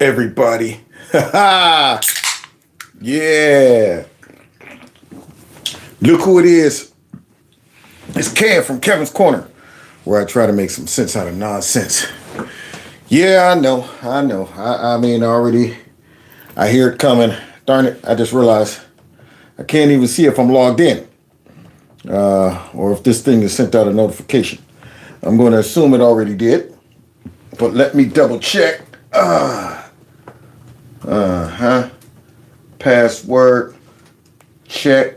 Everybody. Yeah. Look who it is. It's Kev from Kevin's Corner, where I try to make some sense out of nonsense. Yeah, I know. I mean, already, I hear it coming. Darn it, I just realized I can't even see if I'm logged in or if this thing has sent out a notification. I'm going to assume it already did, but let me double check. Password, check,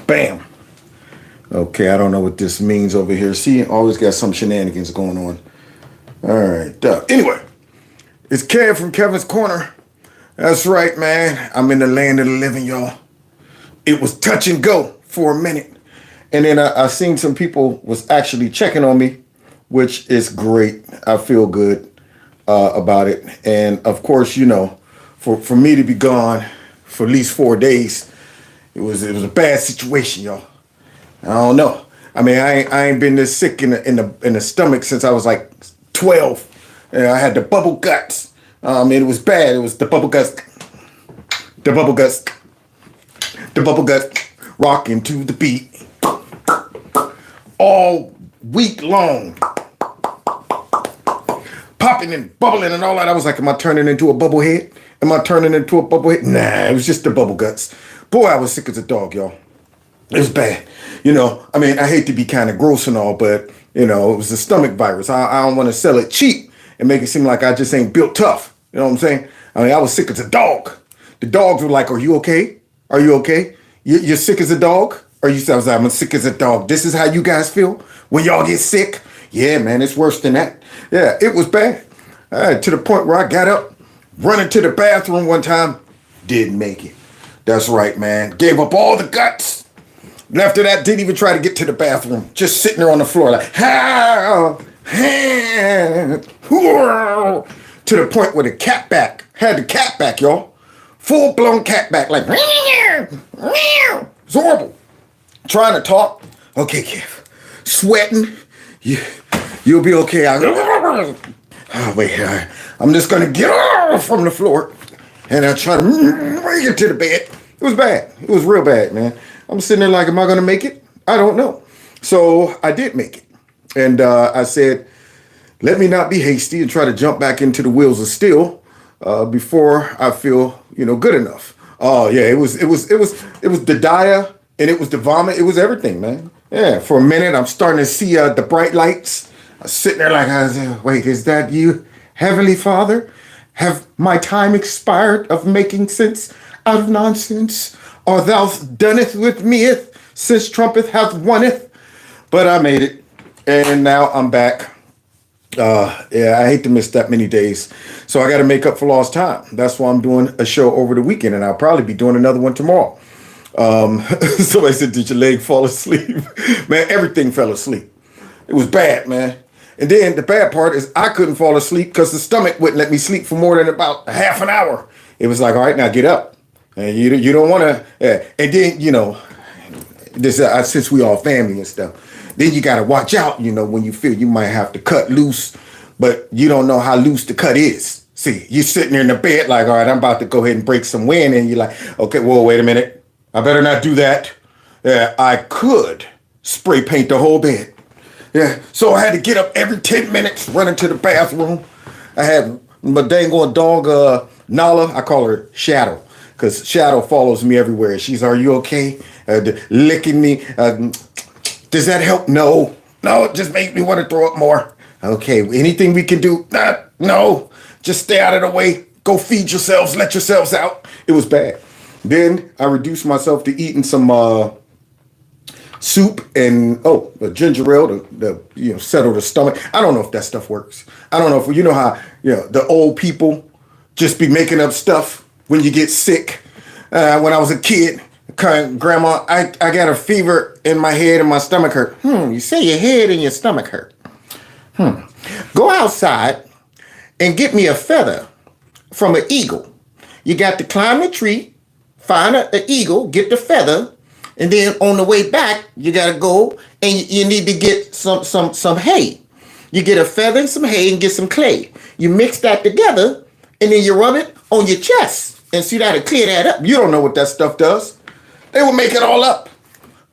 bam. Okay, I don't know what this means over here. See, always got some shenanigans going on. All right. Anyway, it's Kev from Kevin's Corner. That's right, man. I'm in the land of the living, y'all. It was touch and go for a minute. And then I seen some people was actually checking on me, which is great. I feel good about it. And of course, you know, for me to be gone for at least 4 days, it was a bad situation, y'all. I don't know. I mean, I ain't been this sick in the stomach since I was like 12. And I had the bubble guts. And it was bad. It was the bubble guts. The bubble guts. The bubble guts rocking to the beat all week long. Popping and bubbling and all that. I was like, am I turning into a bubble head? Am I turning into a bubble head? Nah, it was just the bubble guts. Boy, I was sick as a dog, y'all. It was bad. You know, I mean, I hate to be kind of gross and all, but, you know, it was a stomach virus. I don't want to sell it cheap and make it seem like I just ain't built tough. You know what I'm saying? I mean, I was sick as a dog. The dogs were like, are you okay? Are you okay? You're sick as a dog? Or you said, I was like, I'm sick as a dog. This is how you guys feel when y'all get sick? Yeah, man, it's worse than that. Yeah, it was bad. To the point where I got up, running to the bathroom one time, didn't make it. That's right, man. Gave up all the guts. And after that, didn't even try to get to the bathroom. Just sitting there on the floor like, to the point where the cat back, had the cat back, y'all. Full-blown cat back, like, it's horrible. Trying to talk. Okay, Kev. Sweating. You'll be okay. Oh, wait, I'm just going to get off from the floor. And I try to bring it to the bed. It was bad. It was real bad, man. I'm sitting there like, am I going to make it? I don't know. So I did make it. And I said, let me not be hasty and try to jump back into the wheels of steel before I feel, good enough. Oh yeah, it was the diarrhea and it was the vomit. It was everything, man. Yeah, for a minute, I'm starting to see the bright lights. I was sitting there like, I said, wait, is that you, Heavenly Father? Have my time expired of making sense out of nonsense? Or thou doneth with me since trumpet hath woneth? But I made it, and now I'm back. Yeah, I hate to miss that many days. So I got to make up for lost time. That's why I'm doing a show over the weekend, and I'll probably be doing another one tomorrow. Somebody said, did your leg fall asleep? Man, everything fell asleep. It was bad, man. And then the bad part is I couldn't fall asleep because the stomach wouldn't let me sleep for more than about a half an hour. It was like, all right, now get up. And you don't want to. And then, this since we all family and stuff, then you got to watch out, when you feel you might have to cut loose, but you don't know how loose the cut is. See, you're sitting there in the bed like, all right, I'm about to go ahead and break some wind. And you're like, okay, well, wait a minute. I better not do that. Yeah, I could spray paint the whole bed. Yeah, so I had to get up every 10 minutes, run into the bathroom. I had my dang old dog, Nala, I call her Shadow, because Shadow follows me everywhere. She's, are you okay? Licking me. Does that help? No, it just made me want to throw up more. Okay, anything we can do? No, just stay out of the way. Go feed yourselves, let yourselves out. It was bad. Then I reduced myself to eating some soup and ginger ale to settle the stomach. I don't know if that stuff works. I don't know if how the old people just be making up stuff when you get sick. When I was a kid, Grandma, I got a fever in my head and my stomach hurt. You say your head and your stomach hurt. Go outside and get me a feather from an eagle. You got to climb the tree, find an eagle, get the feather, and then on the way back, you got to go and you need to get some hay. You get a feather and some hay and get some clay. You mix that together and then you rub it on your chest and see that'll clear that up. You don't know what that stuff does. They will make it all up.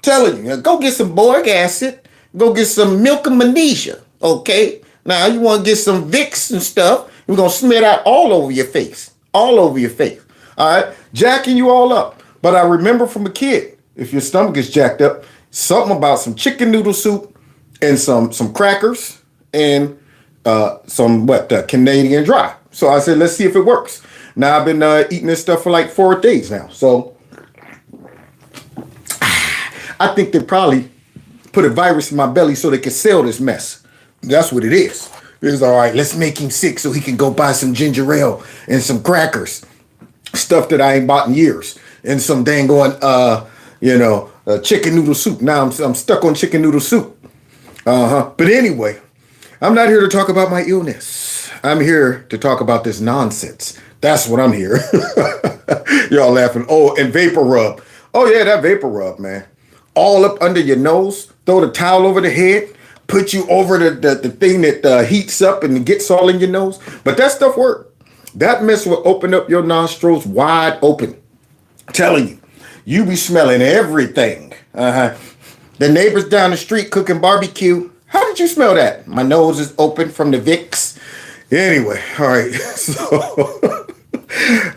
Telling you, go get some boric acid, go get some milk of magnesia, okay? Now you want to get some Vicks and stuff. We're going to smear that all over your face. All over your face. All right? Jacking you all up. But I remember from a kid, if your stomach is jacked up, something about some chicken noodle soup and some crackers and some Canadian Dry. So I said, let's see if it works. Now I've been eating this stuff for like 4 days now. So I think they probably put a virus in my belly so they can sell this mess. That's what it is. It's all right, let's make him sick so he can go buy some ginger ale and some crackers. Stuff that I ain't bought in years. And some dang on, chicken noodle soup. Now I'm stuck on chicken noodle soup. But anyway, I'm not here to talk about my illness. I'm here to talk about this nonsense. That's what I'm here. Y'all laughing. Oh, and vapor rub. Oh, yeah, that vapor rub, man. All up under your nose. Throw the towel over the head. Put you over the thing that heats up and gets all in your nose. But that stuff works. That mess will open up your nostrils wide open. Telling you, you be smelling everything. The neighbors down the street cooking barbecue. How did you smell that? My nose is open from the Vicks. Anyway, all right. So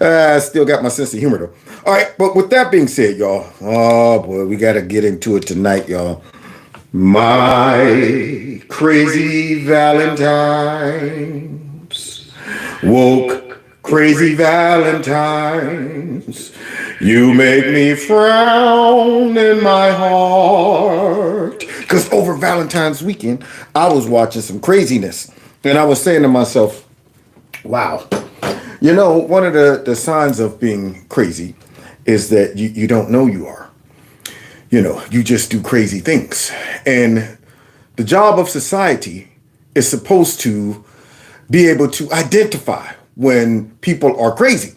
I still got my sense of humor though. All right, but with that being said, y'all. Oh boy, we got to get into it tonight, y'all. My crazy Valentines woke crazy Valentines. You make me frown in my heart. Because over Valentine's weekend, I was watching some craziness. And I was saying to myself, wow. You know, one of the signs of being crazy is that you don't know you are. You know, you just do crazy things. And the job of society is supposed to be able to identify when people are crazy.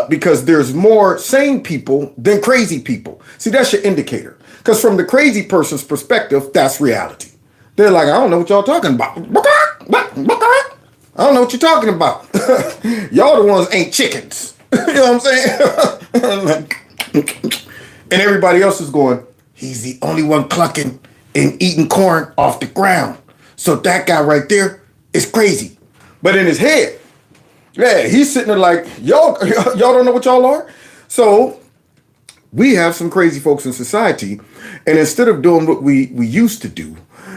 Because there's more sane people than crazy people. See, that's your indicator. Because from the crazy person's perspective, that's reality. They're like, I don't know what y'all talking about. I don't know what you're talking about. Y'all the ones ain't chickens. You know what I'm saying? And everybody else is going, he's the only one clucking and eating corn off the ground. So that guy right there is crazy. But in his head, yeah, he's sitting there like, y'all don't know what y'all are? So we have some crazy folks in society. And instead of doing what we used to do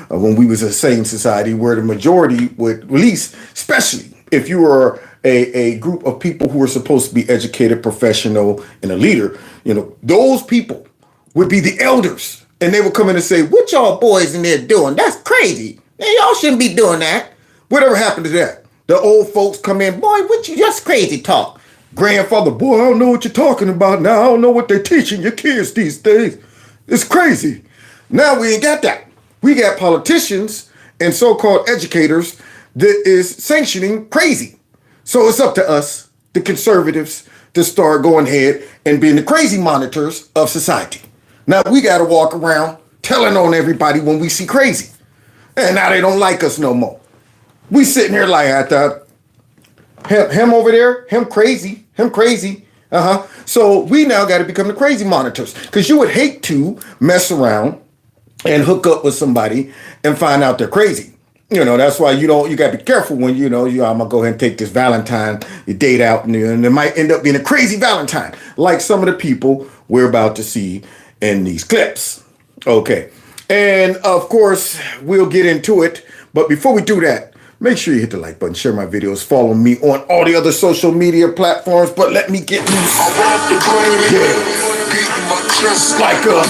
when we was a sane society where the majority would release, especially if you were a group of people who were supposed to be educated, professional, and a leader, you know, those people would be the elders. And they would come in and say, what y'all boys in there doing? That's crazy. Man, y'all shouldn't be doing that. Whatever happened to that? The old folks come in, boy, what you just crazy talk. Grandfather, boy, I don't know what you're talking about now. I don't know what they're teaching your kids these days. It's crazy. Now we ain't got that. We got politicians and so-called educators that is sanctioning crazy. So it's up to us, the conservatives, to start going ahead and being the crazy monitors of society. Now we got to walk around telling on everybody when we see crazy. And now they don't like us no more. We sitting here like, I thought, him over there, him crazy. So we now got to become the crazy monitors. Because you would hate to mess around and hook up with somebody and find out they're crazy. You know, that's why you got to be careful when, I'm going to go ahead and take this Valentine, you date out, and it might end up being a crazy Valentine, like some of the people we're about to see in these clips. Okay. And of course, we'll get into it. But before we do that, make sure you hit the like button, share my videos, follow me on all the other social media platforms. But let me get loose. Yeah. Like a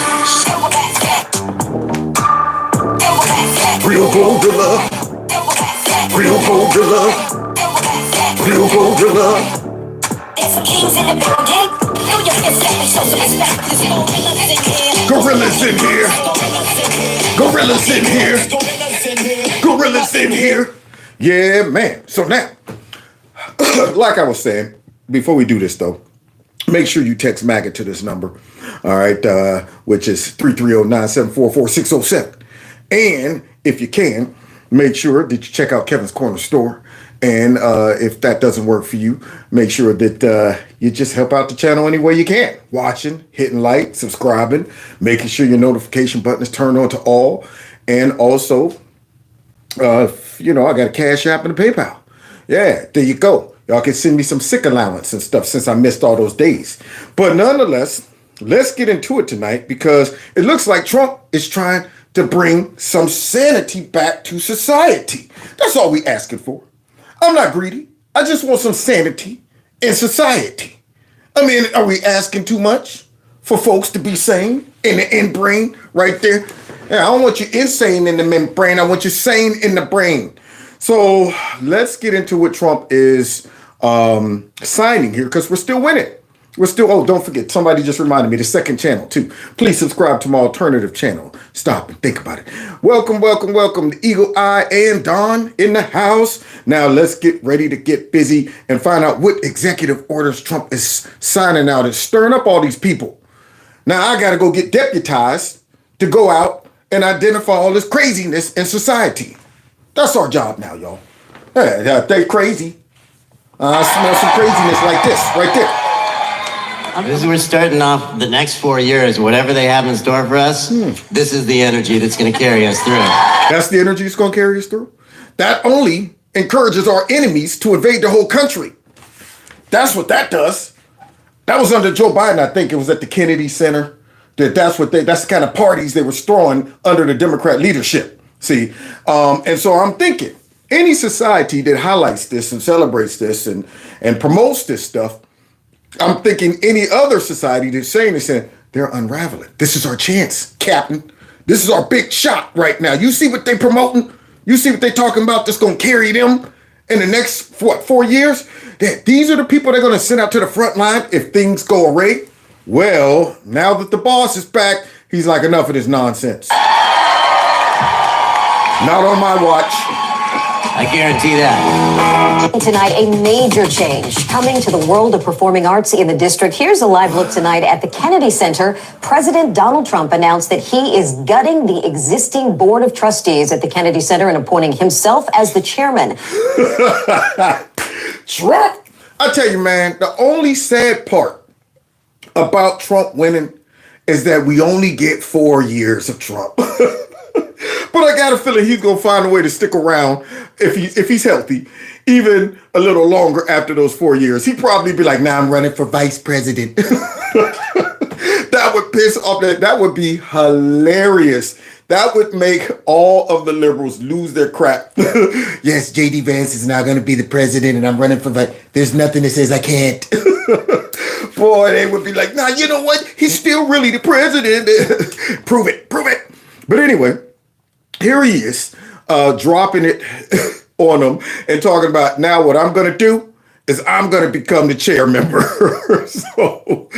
real gorilla. Real gorilla. Real gorilla. Gorillas in here. Gorillas in here. Gorillas in here. Yeah, man. So now, like I was saying, before we do this though, make sure you text MAGA to this number. All right, which is 330-974-4607. And if you can, make sure that you check out Kevin's Corner Store And if that doesn't work for you, make sure that you just help out the channel any way you can. Watching, hitting like, subscribing, making sure your notification button is turned on to all. And also, I got a Cash App and a PayPal. Yeah, there you go. Y'all can send me some sick allowance and stuff since I missed all those days. But nonetheless, let's get into it tonight because it looks like Trump is trying to bring some sanity back to society. That's all we asking for. I'm not greedy. I just want some sanity in society. I mean, are we asking too much for folks to be sane in the end brain right there? Yeah, I don't want you insane in the brain. I want you sane in the brain. So let's get into what Trump is signing here because we're still winning. Don't forget, somebody just reminded me, the second channel too. Please subscribe to my alternative channel. Stop and think about it. Welcome, welcome, welcome to Eagle Eye and Don in the house. Now let's get ready to get busy and find out what executive orders Trump is signing out and stirring up all these people. Now I got to go get deputized to go out and identify all this craziness in society. That's our job now, y'all. Yeah, they crazy. I smell some craziness like this right there. As we're starting off the next 4 years, whatever they have in store for us, this is the energy that's going to carry us through. That's the energy that's going to carry us through. That only encourages our enemies to invade the whole country. That's what that does. That was under Joe Biden, I think it was at the Kennedy Center. That's the kind of parties they were throwing under the Democrat leadership. See, and so I'm thinking, any society that highlights this and celebrates this and promotes this stuff, I'm thinking any other society that's saying this, they're unraveling. This is our chance, Captain. This is our big shot right now. You see what they promoting? You see what they talking about that's going to carry them in the next, 4 years? These are the people they're going to send out to the front line if things go awry. Well, now that the boss is back, he's like, enough of this nonsense. Not on my watch. I guarantee that. Tonight, a major change coming to the world of performing arts in the district. Here's a live look tonight at the Kennedy Center. President Donald Trump announced that he is gutting the existing board of trustees at the Kennedy Center and appointing himself as the chairman. Trump! I tell you, man, the only sad part about Trump winning is that we only get 4 years of Trump. But I got a feeling he's going to find a way to stick around if he's healthy, even a little longer after those 4 years. He'd probably be like, I'm running for vice president. That would piss off. That would be hilarious. That would make all of the liberals lose their crap. Yes, J.D. Vance is now going to be the president and I'm running for vice. There's nothing that says I can't. Boy, they would be like, you know what? He's still really the president. Prove it. But anyway, here he is, dropping it on them and talking about now what I'm going to do is I'm going to become the chair member. So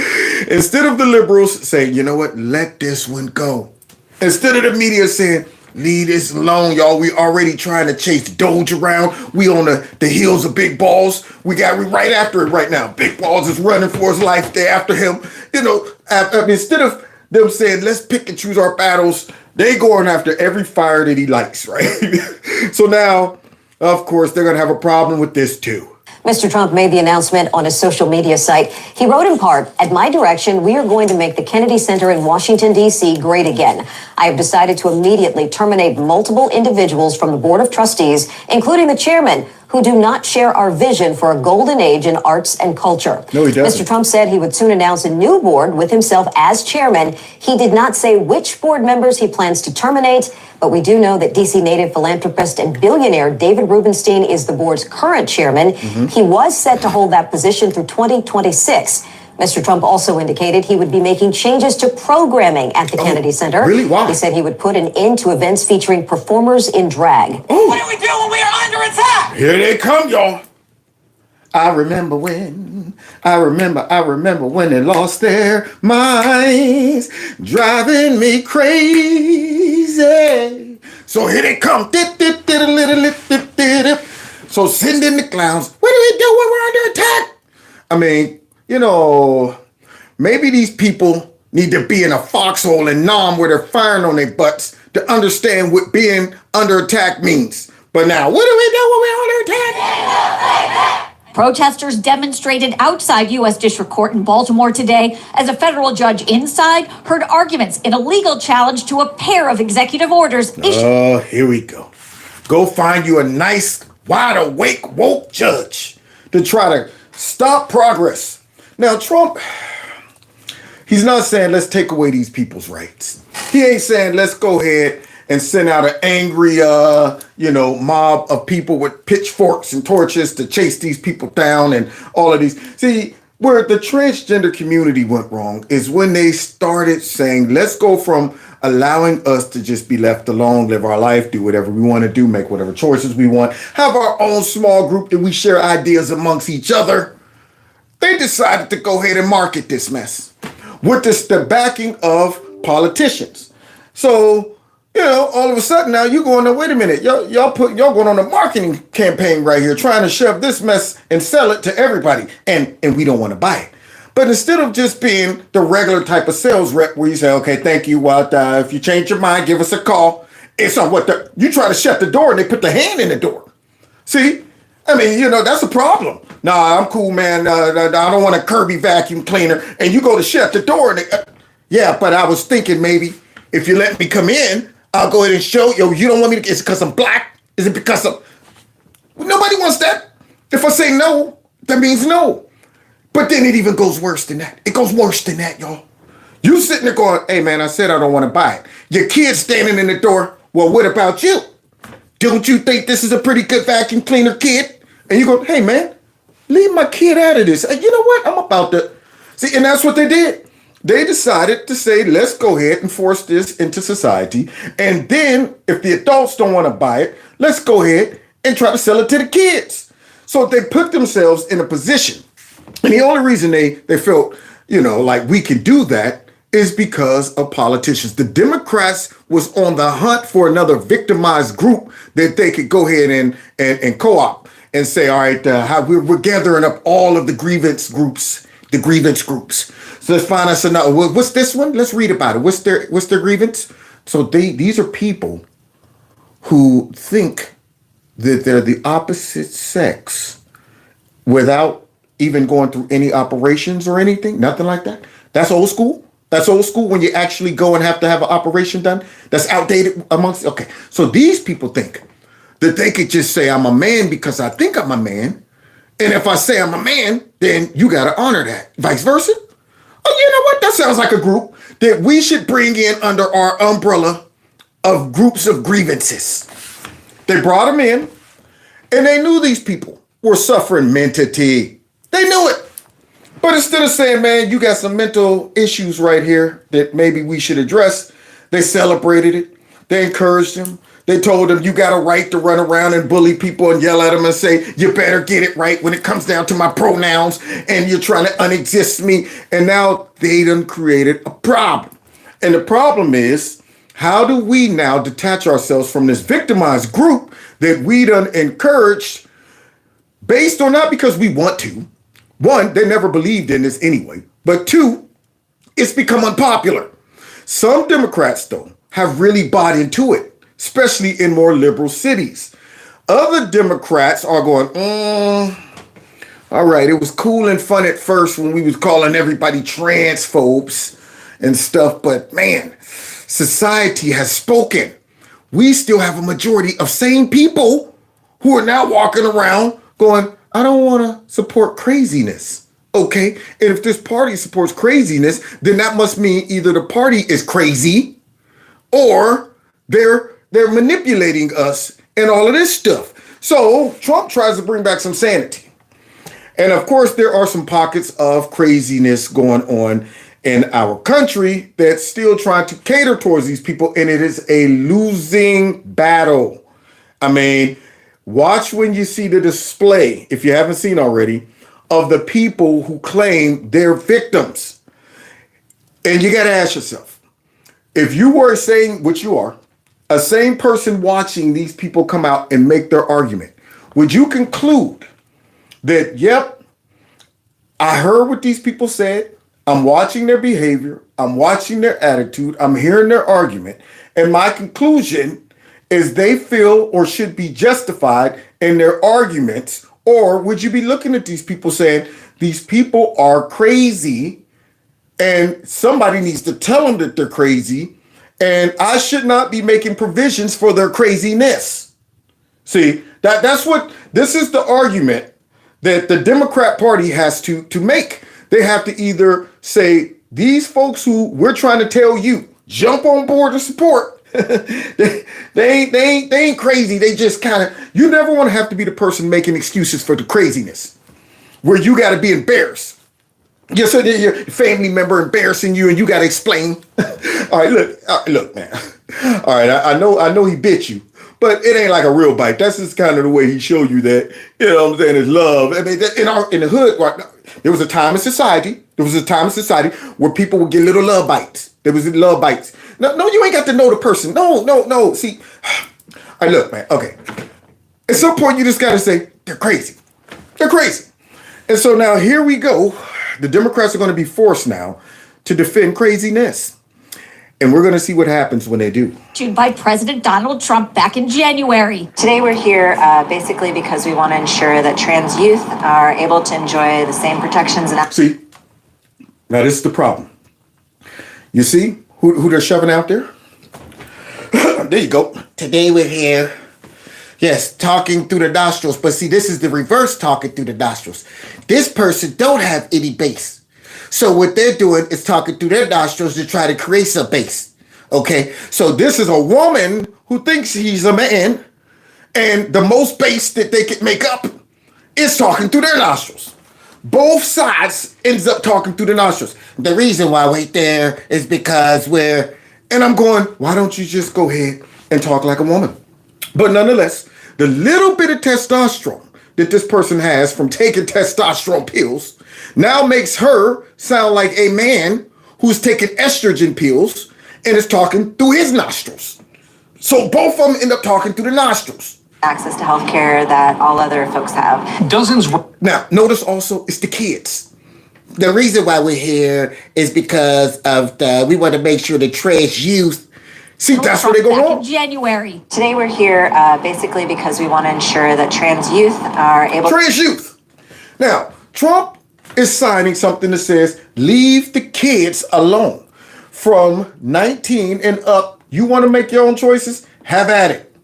instead of the liberals saying, you know what, let this one go. Instead of the media saying, leave this alone, y'all. We already trying to chase Doge around. We on the heels of Big Balls. We right after it right now. Big Balls is running for his life. They're after him. Instead of them saying, let's pick and choose our battles, they going after every fire that he likes, right? So now, of course, they're going to have a problem with this too. Mr. Trump made the announcement on his social media site. He wrote in part, at my direction, we are going to make the Kennedy Center in Washington, D.C. great again. I have decided to immediately terminate multiple individuals from the Board of Trustees, including the chairman, who do not share our vision for a golden age in arts and culture. No, he doesn't. Mr. Trump said he would soon announce a new board with himself as chairman. He did not say which board members he plans to terminate, but we do know that D.C. native philanthropist and billionaire David Rubenstein is the board's current chairman. He was set to hold that position through 2026. Mr. Trump also indicated he would be making changes to programming at the Kennedy Center. Really? Why? He said he would put an end to events featuring performers in drag. What do we do when we are under attack? Here they come, y'all. I remember when they lost their minds, driving me crazy. So here they come. So send in the clowns. What do we do when we're under attack? I mean, maybe these people need to be in a foxhole in Nam where they're firing on their butts to understand what being under attack means. But now, what do we do when we're under attack? Protesters demonstrated outside U.S. District Court in Baltimore today as a federal judge inside heard arguments in a legal challenge to a pair of executive orders issued. Oh, here we go. Go find you a nice, wide awake, woke judge to try to stop progress. Now, Trump, he's not saying let's take away these people's rights. He ain't saying let's go ahead and send out an angry, mob of people with pitchforks and torches to chase these people down and all of these. See, where the transgender community went wrong is when they started saying, let's go from allowing us to just be left alone, live our life, do whatever we want to do, make whatever choices we want, have our own small group that we share ideas amongst each other. They decided to go ahead and market this mess with the backing of politicians. So, all of a sudden now you're going, wait a minute, y'all going on a marketing campaign right here, trying to shove this mess and sell it to everybody, and we don't want to buy it. But instead of just being the regular type of sales rep where you say, okay, thank you, well, if you change your mind, give us a call. It's on you try to shut the door and they put the hand in the door. See, I mean, that's a problem. Nah, I'm cool, man. I don't want a Kirby vacuum cleaner, and you go to shut the door and yeah, but I was thinking maybe if you let me come in, I'll go ahead and show you. You don't want me to? Is it because I'm black? Is it because of? Nobody wants that. If I say no, that means no. But then it even goes worse than that. It goes worse than that, y'all. You sitting there going, hey, man, I said I don't want to buy it. Your kid's standing in the door. Well, what about you? Don't you think this is a pretty good vacuum cleaner, kid? And you go, hey, man, leave my kid out of this. You know what? I'm about to. See, and that's what they did. They decided to say, let's go ahead and force this into society. And then if the adults don't want to buy it, let's go ahead and try to sell it to the kids. So they put themselves in a position. And the only reason they felt, like we can do that is because of politicians. The Democrats was on the hunt for another victimized group that they could go ahead and co-op and say, all right, we're gathering up all of the grievance groups. So let's find us another. What's this one? Let's read about it. What's their grievance? So these are people who think that they're the opposite sex without even going through any operations or anything. Nothing like that. That's old school. That's old school when you actually go and have to have an operation done. That's outdated amongst. Okay. So these people think that they could just say I'm a man because I think I'm a man. And if I say I'm a man, then you got to honor that. Vice versa. Oh, you know what? That sounds like a group that we should bring in under our umbrella of groups of grievances. They brought them in, and they knew these people were suffering mentality. They knew it. But instead of saying, man, you got some mental issues right here that maybe we should address, they celebrated it. They encouraged them. They told them, you got a right to run around and bully people and yell at them and say, you better get it right when it comes down to my pronouns and you're trying to unexist me. And now they done created a problem. And the problem is, how do we now detach ourselves from this victimized group that we done encouraged based on not because we want to. One, they never believed in this anyway. But two, it's become unpopular. Some Democrats, though, have really bought into it, especially in more liberal cities. Other Democrats are going, all right, it was cool and fun at first when we was calling everybody transphobes and stuff, but man, society has spoken. We still have a majority of sane people who are now walking around going, I don't want to support craziness. Okay, and if this party supports craziness, then that must mean either the party is crazy or they're manipulating us and all of this stuff. So Trump tries to bring back some sanity. And of course, there are some pockets of craziness going on in our country that's still trying to cater towards these people, and it is a losing battle. I mean, watch when you see the display, if you haven't seen already, of the people who claim they're victims. And you got to ask yourself, if you were saying, which you are, a sane person watching these people come out and make their argument, would you conclude that, yep, I heard what these people said, I'm watching their behavior, I'm watching their attitude, I'm hearing their argument, and my conclusion is they feel or should be justified in their arguments? Or would you be looking at these people saying, these people are crazy and somebody needs to tell them that they're crazy and I should not be making provisions for their craziness? See, that's what, this is the argument that the Democrat Party has to make. They have to either say, these folks who we're trying to tell you, jump on board to support. they ain't crazy. They just kind of, you never want to have to be the person making excuses for the craziness where you got to be embarrassed. Just so that your family member embarrassing you and you got to explain. All right, look, man. All right, I know he bit you, but it ain't like a real bite. That's just kind of the way he showed you that, you know what I'm saying, is love. I mean, in the hood, right now, there was a time in society where people would get little love bites. There was love bites. No, you ain't got to know the person. No. See, all right, look, man. Okay. At some point, you just got to say, they're crazy. They're crazy. And so now here we go. The Democrats are going to be forced now to defend craziness. And we're going to see what happens when they do. By President Donald Trump back in January. Today we're here basically because we want to ensure that trans youth are able to enjoy the same protections and... See, now this is the problem. You see who they're shoving out there? There you go. Today we're here. Yes, talking through the nostrils. But see, this is the reverse talking through the nostrils. This person don't have any base. So what they're doing is talking through their nostrils to try to create some base. Okay, so this is a woman who thinks he's a man, and the most base that they can make up is talking through their nostrils. Both sides ends up talking through the nostrils. The reason why we're there is because and I'm going, why don't you just go ahead and talk like a woman? But nonetheless, the little bit of testosterone that this person has from taking testosterone pills now makes her sound like a man who's taking estrogen pills and is talking through his nostrils. So both of them end up talking through the nostrils. Access to health care that all other folks have. Dozens. Now, notice also it's the kids. The reason why we're here is because of we want to make sure the trans youth. See, that's where they go wrong. In January. Today we're here basically because we want to ensure that trans youth are able... Trans youth. Now, Trump is signing something that says, leave the kids alone. From 19 and up, you want to make your own choices? Have at it.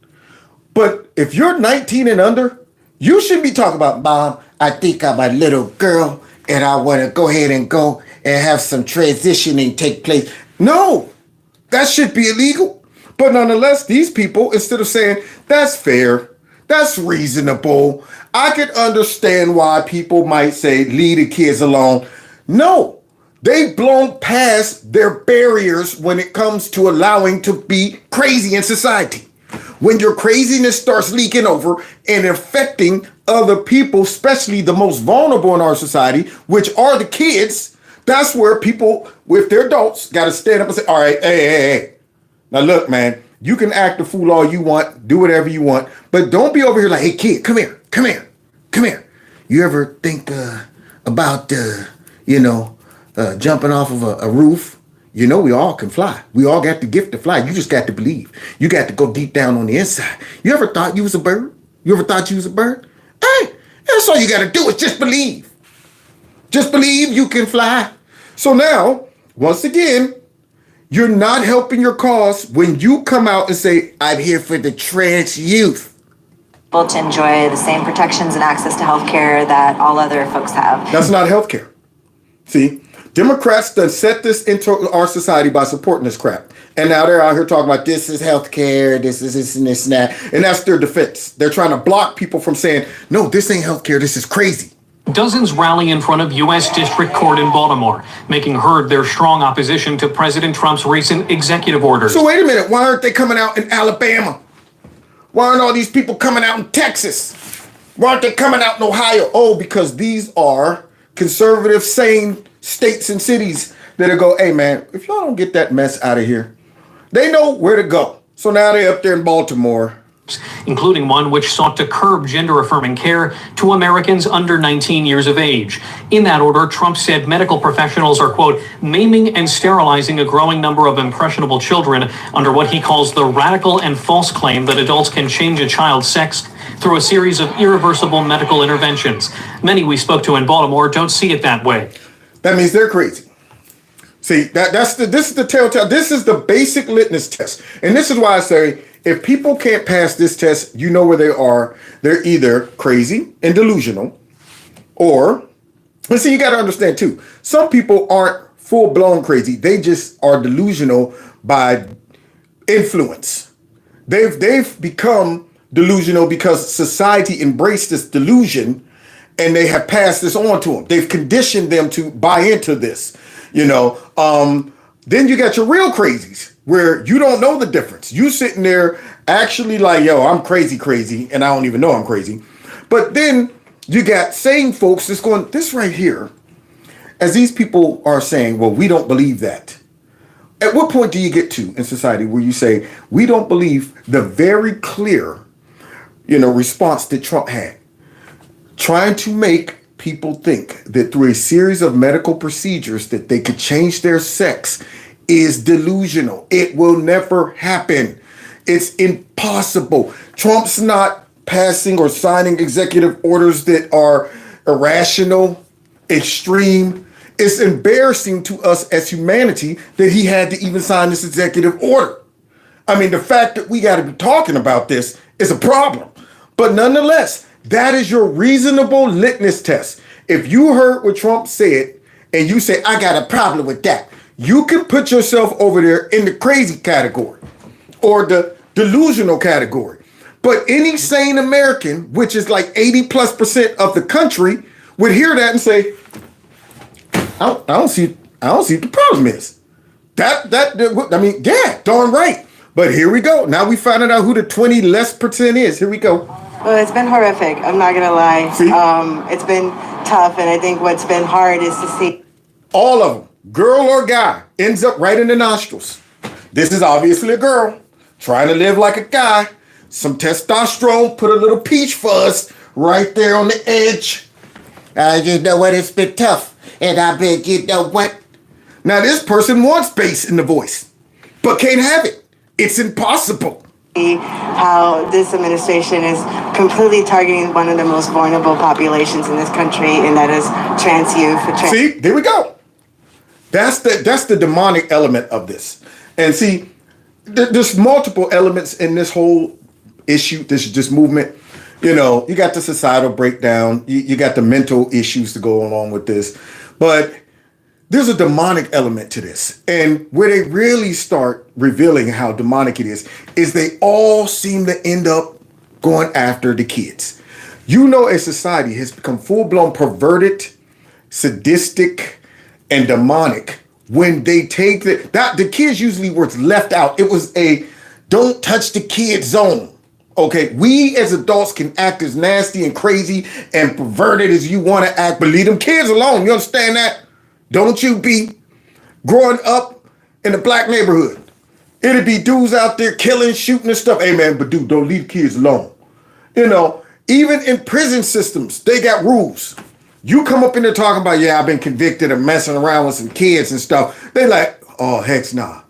But if you're 19 and under, you shouldn't be talking about, Mom, I think I'm a little girl and I want to go ahead and go and have some transitioning take place. No. That should be illegal. But nonetheless, these people, instead of saying, that's fair, that's reasonable, I could understand why people might say, leave the kids alone. No, they've blown past their barriers when it comes to allowing to be crazy in society. When your craziness starts leaking over and affecting other people, especially the most vulnerable in our society, which are the kids, that's where people, with their adults, got to stand up and say, all right, hey. Now, look, man, you can act a fool all you want, do whatever you want, but don't be over here like, hey, kid, come here. You ever think about, jumping off of a roof? You know, we all can fly. We all got the gift to fly. You just got to believe. You got to go deep down on the inside. You ever thought you was a bird? Hey, that's all you got to do is just believe. Just believe you can fly. So now, once again, you're not helping your cause when you come out and say, I'm here for the trans youth. Able to enjoy the same protections and access to health care that all other folks have. That's not health care. See, Democrats done set this into our society by supporting this crap. And now they're out here talking about this is health care, this is this and this and that. And that's their defense. They're trying to block people from saying, no, this ain't health care, this is crazy. Dozens rally in front of U.S. District Court in Baltimore, making heard their strong opposition to President Trump's recent executive orders. So wait a minute, why aren't they coming out in Alabama? Why aren't all these people coming out in Texas? Why aren't they coming out in Ohio? Oh, because these are conservative, sane states and cities that go, hey man, if y'all don't get that mess out of here, they know where to go. So now they're up there in Baltimore including one which sought to curb gender-affirming care to Americans under 19 years of age. In that order, Trump said medical professionals are, quote, maiming and sterilizing a growing number of impressionable children under what he calls the radical and false claim that adults can change a child's sex through a series of irreversible medical interventions. Many we spoke to in Baltimore don't see it that way. That means they're crazy. See, this is the telltale. This is the basic litmus test. And this is why I say, if people can't pass this test, you know where they are. They're either crazy and delusional, or, and see, you got to understand too, some people aren't full-blown crazy. They just are delusional by influence. They've become delusional because society embraced this delusion, and they have passed this on to them. They've conditioned them to buy into this, you know. Then you got your real crazies where you don't know the difference. You sitting there actually like, yo, I'm crazy, and I don't even know I'm crazy. But then you got sane folks that's going, this right here, as these people are saying, well, we don't believe that. At what point do you get to in society where you say, we don't believe the very clear, response that Trump had, trying to make people think that through a series of medical procedures that they could change their sex is delusional. It will never happen. It's impossible. Trump's not passing or signing executive orders that are irrational, extreme. It's embarrassing to us as humanity that he had to even sign this executive order. I mean, the fact that we got to be talking about this is a problem. But nonetheless, that is your reasonable litmus test. If you heard what Trump said and you say, I got a problem with that, you can put yourself over there in the crazy category or the delusional category. But any sane American, which is like 80+% of the country, would hear that and say, I don't see what the problem is. Yeah, darn right. But here we go. Now we found out who the 20% is. Here we go. Well, it's been horrific. I'm not going to lie. It's been tough. And I think what's been hard is to see all of them, girl or guy, ends up right in the nostrils. This is obviously a girl trying to live like a guy. Some testosterone, put a little peach fuzz right there on the edge. You know what? It's been tough. And I bet you know what? Now, this person wants bass in the voice, but can't have it. It's impossible. How this administration is completely targeting one of the most vulnerable populations in this country, and that is trans youth. See, there we go. That's the demonic element of this. And see, there's multiple elements in this whole issue, this movement. You got the societal breakdown, you got the mental issues to go along with this, but there's a demonic element to this. And where they really start revealing how demonic it is they all seem to end up going after the kids. A society has become full-blown perverted, sadistic, and demonic when they take the kids usually were left out. It was a don't touch the kid zone. Okay, we as adults can act as nasty and crazy and perverted as you want to act, but leave them kids alone. You understand that? Don't you be growing up in a black neighborhood. It'd be dudes out there killing, shooting and stuff. Hey man, but dude, don't leave kids alone. Even in prison systems, they got rules. You come up in there talking about, yeah, I've been convicted of messing around with some kids and stuff. They like, oh, heck nah.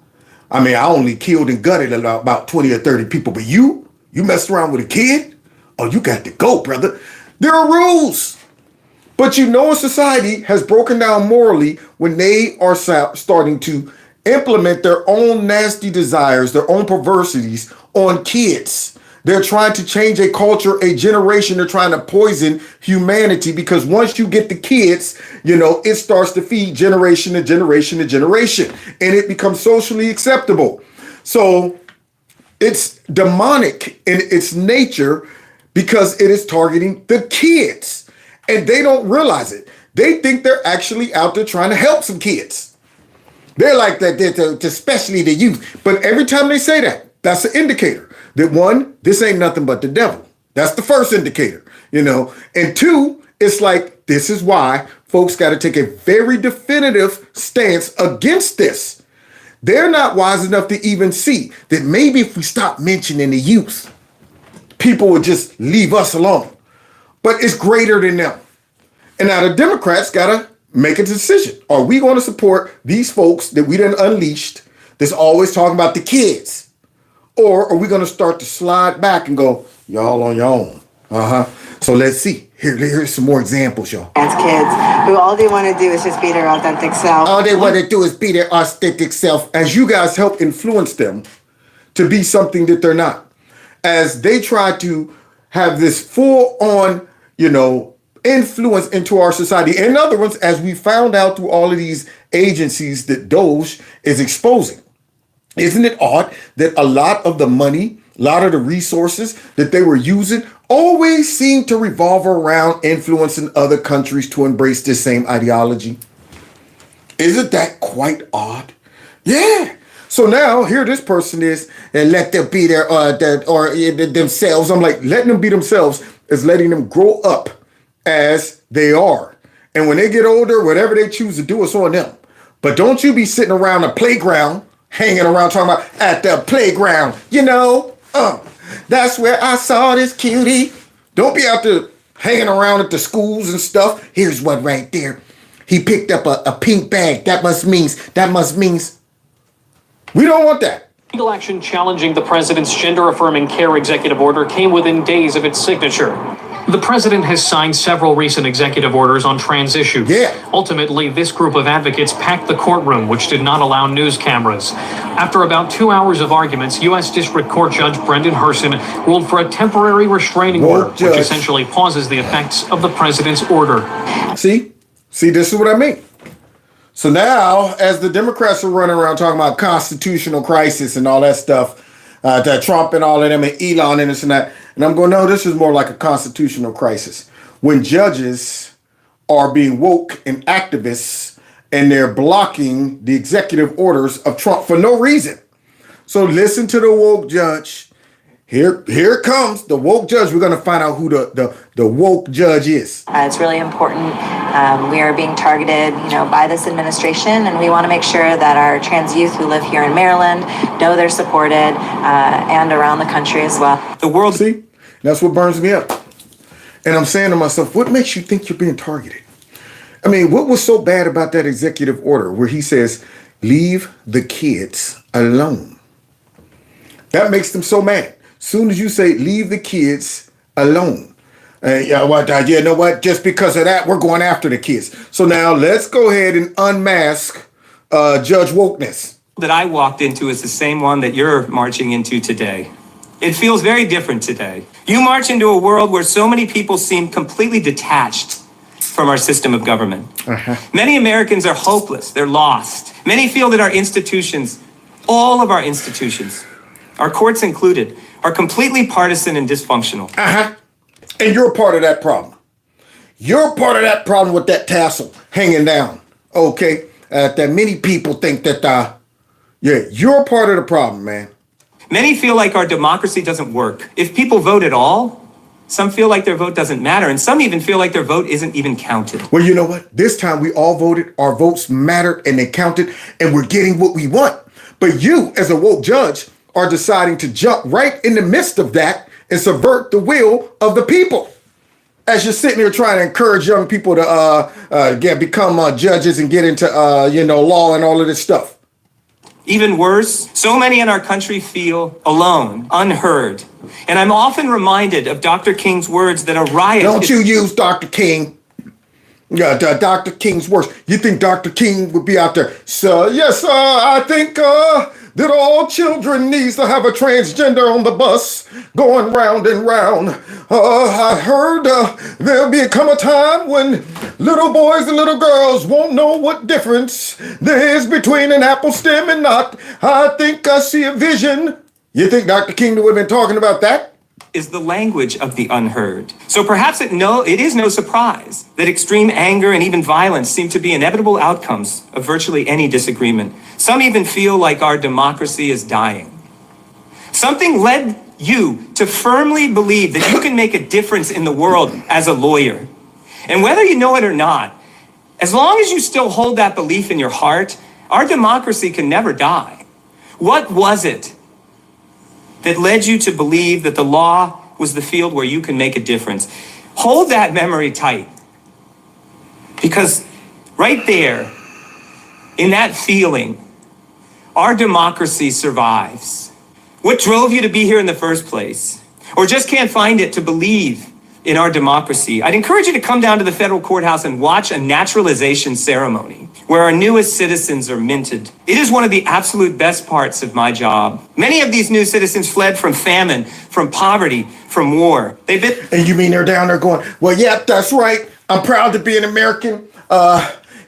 I mean, I only killed and gutted about 20 or 30 people, but you messed around with a kid? Oh, you got to go, brother. There are rules. But a society has broken down morally when they are starting to implement their own nasty desires, their own perversities on kids. They're trying to change a culture, a generation. They're trying to poison humanity because once you get the kids, it starts to feed generation to generation to generation, and it becomes socially acceptable. So it's demonic in its nature because it is targeting the kids. And they don't realize it. They think they're actually out there trying to help some kids. They're like that, especially the youth. But every time they say that, that's an indicator that one, this ain't nothing but the devil. That's the first indicator, And two, it's like, this is why folks got to take a very definitive stance against this. They're not wise enough to even see that maybe if we stop mentioning the youth, people would just leave us alone. But it's greater than them. And now the Democrats got to make a decision. Are we going to support these folks that we done unleashed that's always talking about the kids? Or are we going to start to slide back and go, y'all on your own? So let's see. Here's some more examples, y'all. As kids who all they want to do is just be their authentic self. All they want to do is be their authentic self, as you guys help influence them to be something that they're not. As they try to have this full-on, influence into our society. In other words, as we found out through all of these agencies that Doge is exposing. Isn't it odd that a lot of the money, a lot of the resources that they were using always seem to revolve around influencing other countries to embrace this same ideology? Isn't that quite odd? Yeah. So now here this person is, and let them be themselves. I'm like, letting them be themselves is letting them grow up as they are. And when they get older, whatever they choose to do, it's on them. But don't you be sitting around the playground, hanging around talking about at the playground, that's where I saw this cutie. Don't be out there hanging around at the schools and stuff. Here's what right there. He picked up a pink bag. That must means we don't want that. Legal action challenging the president's gender-affirming care executive order came within days of its signature. The president has signed several recent executive orders on trans issues. Yeah. Ultimately, this group of advocates packed the courtroom, which did not allow news cameras. After about 2 hours of arguments, U.S. District Court Judge Brendan Herson ruled for a temporary restraining order, which essentially pauses the effects of the president's order. See, this is what I mean. So now, as the Democrats are running around talking about constitutional crisis and all that stuff, that Trump and all of them and Elon and this and that, and I'm going, no, this is more like a constitutional crisis. When judges are being woke and activists and they're blocking the executive orders of Trump for no reason. So listen to the woke judge. Here it comes, the woke judge. We're going to find out who the woke judge is. It's really important. We are being targeted, by this administration, and we want to make sure that our trans youth who live here in Maryland know they're supported, and around the country as well. The world, see, that's what burns me up. And I'm saying to myself, what makes you think you're being targeted? I mean, what was so bad about that executive order where he says, leave the kids alone? That makes them so mad. Soon as you say, leave the kids alone. You know what? Just because of that, we're going after the kids. So now let's go ahead and unmask Judge Wokeness. That I walked into is the same one that you're marching into today. It feels very different today. You march into a world where so many people seem completely detached from our system of government. Many Americans are hopeless. They're lost. Many feel that our institutions, all of our institutions, our courts included, are completely partisan and dysfunctional. And you're part of that problem. You're part of that problem with that tassel hanging down. Okay? That many people think that, you're part of the problem, man. Many feel like our democracy doesn't work. If people vote at all, some feel like their vote doesn't matter, and some even feel like their vote isn't even counted. Well, you know what? This time we all voted, our votes mattered, and they counted, and we're getting what we want. But you, as a woke judge, are deciding to jump right in the midst of that and subvert the will of the people. As you're sitting here trying to encourage young people to become judges and get into law and all of this stuff. Even worse, so many in our country feel alone, unheard. And I'm often reminded of Dr. King's words that a riot... Don't you use Dr. King. Dr. King's words. You think Dr. King would be out there? Sir, yes, sir, I think that all children needs to have a transgender on the bus going round and round. I heard there'll come a time when little boys and little girls won't know what difference there is between an apple stem and not. I think I see a vision. You think Dr. King would have been talking about that? Is the language of the unheard. So perhaps it is no surprise that extreme anger and even violence seem to be inevitable outcomes of virtually any disagreement. Some even feel like our democracy is dying. Something led you to firmly believe that you can make a difference in the world as a lawyer. And whether you know it or not, as long as you still hold that belief in your heart, our democracy can never die. What was it that led you to believe that the law was the field where you can make a difference. Hold that memory tight. Because right there, in that feeling, our democracy survives. What drove you to be here in the first place? Or just can't find it to believe in our democracy? I'd encourage you to come down to the federal courthouse and watch a naturalization ceremony where our newest citizens are minted. It is one of the absolute best parts of my job. Many of these new citizens fled from famine, from poverty, from war. They've been... And you mean they're down there going, well, yeah, that's right. I'm proud to be an American.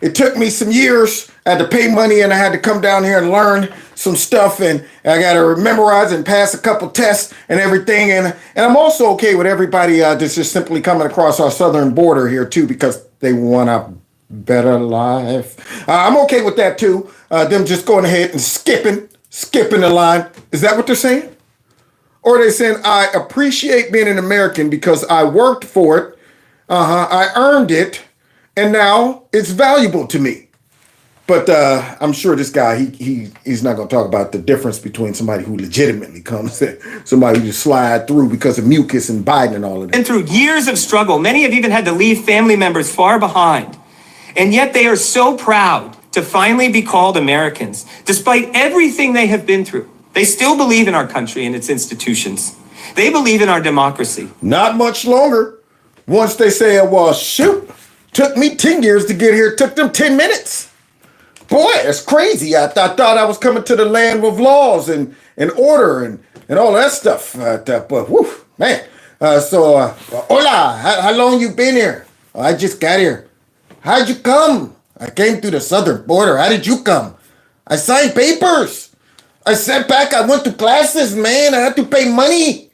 It took me some years. I had to pay money and I had to come down here and learn some stuff, and I got to memorize and pass a couple tests and everything. And I'm also okay with everybody that's just simply coming across our southern border here too, because they want a better life. I'm okay with that too. Them just going ahead and skipping the line. Is that what they're saying? Or are they saying, I appreciate being an American because I worked for it. I earned it. And now it's valuable to me. But I'm sure this guy, he's not going to talk about the difference between somebody who legitimately comes and somebody who just slide through because of mucus and Biden and all of that. And through years of struggle, many have even had to leave family members far behind. And yet they are so proud to finally be called Americans. Despite everything they have been through, they still believe in our country and its institutions. They believe in our democracy. Not much longer. Once they say, well, shoot, took me 10 years to get here. It took them 10 minutes. Boy, it's crazy. I thought I was coming to the land with laws and order and all that stuff. But whew, man. Hola, how long you been here? Oh, I just got here. How'd you come? I came through the southern border. How did you come? I signed papers. I sat back. I went to classes, man. I had to pay money.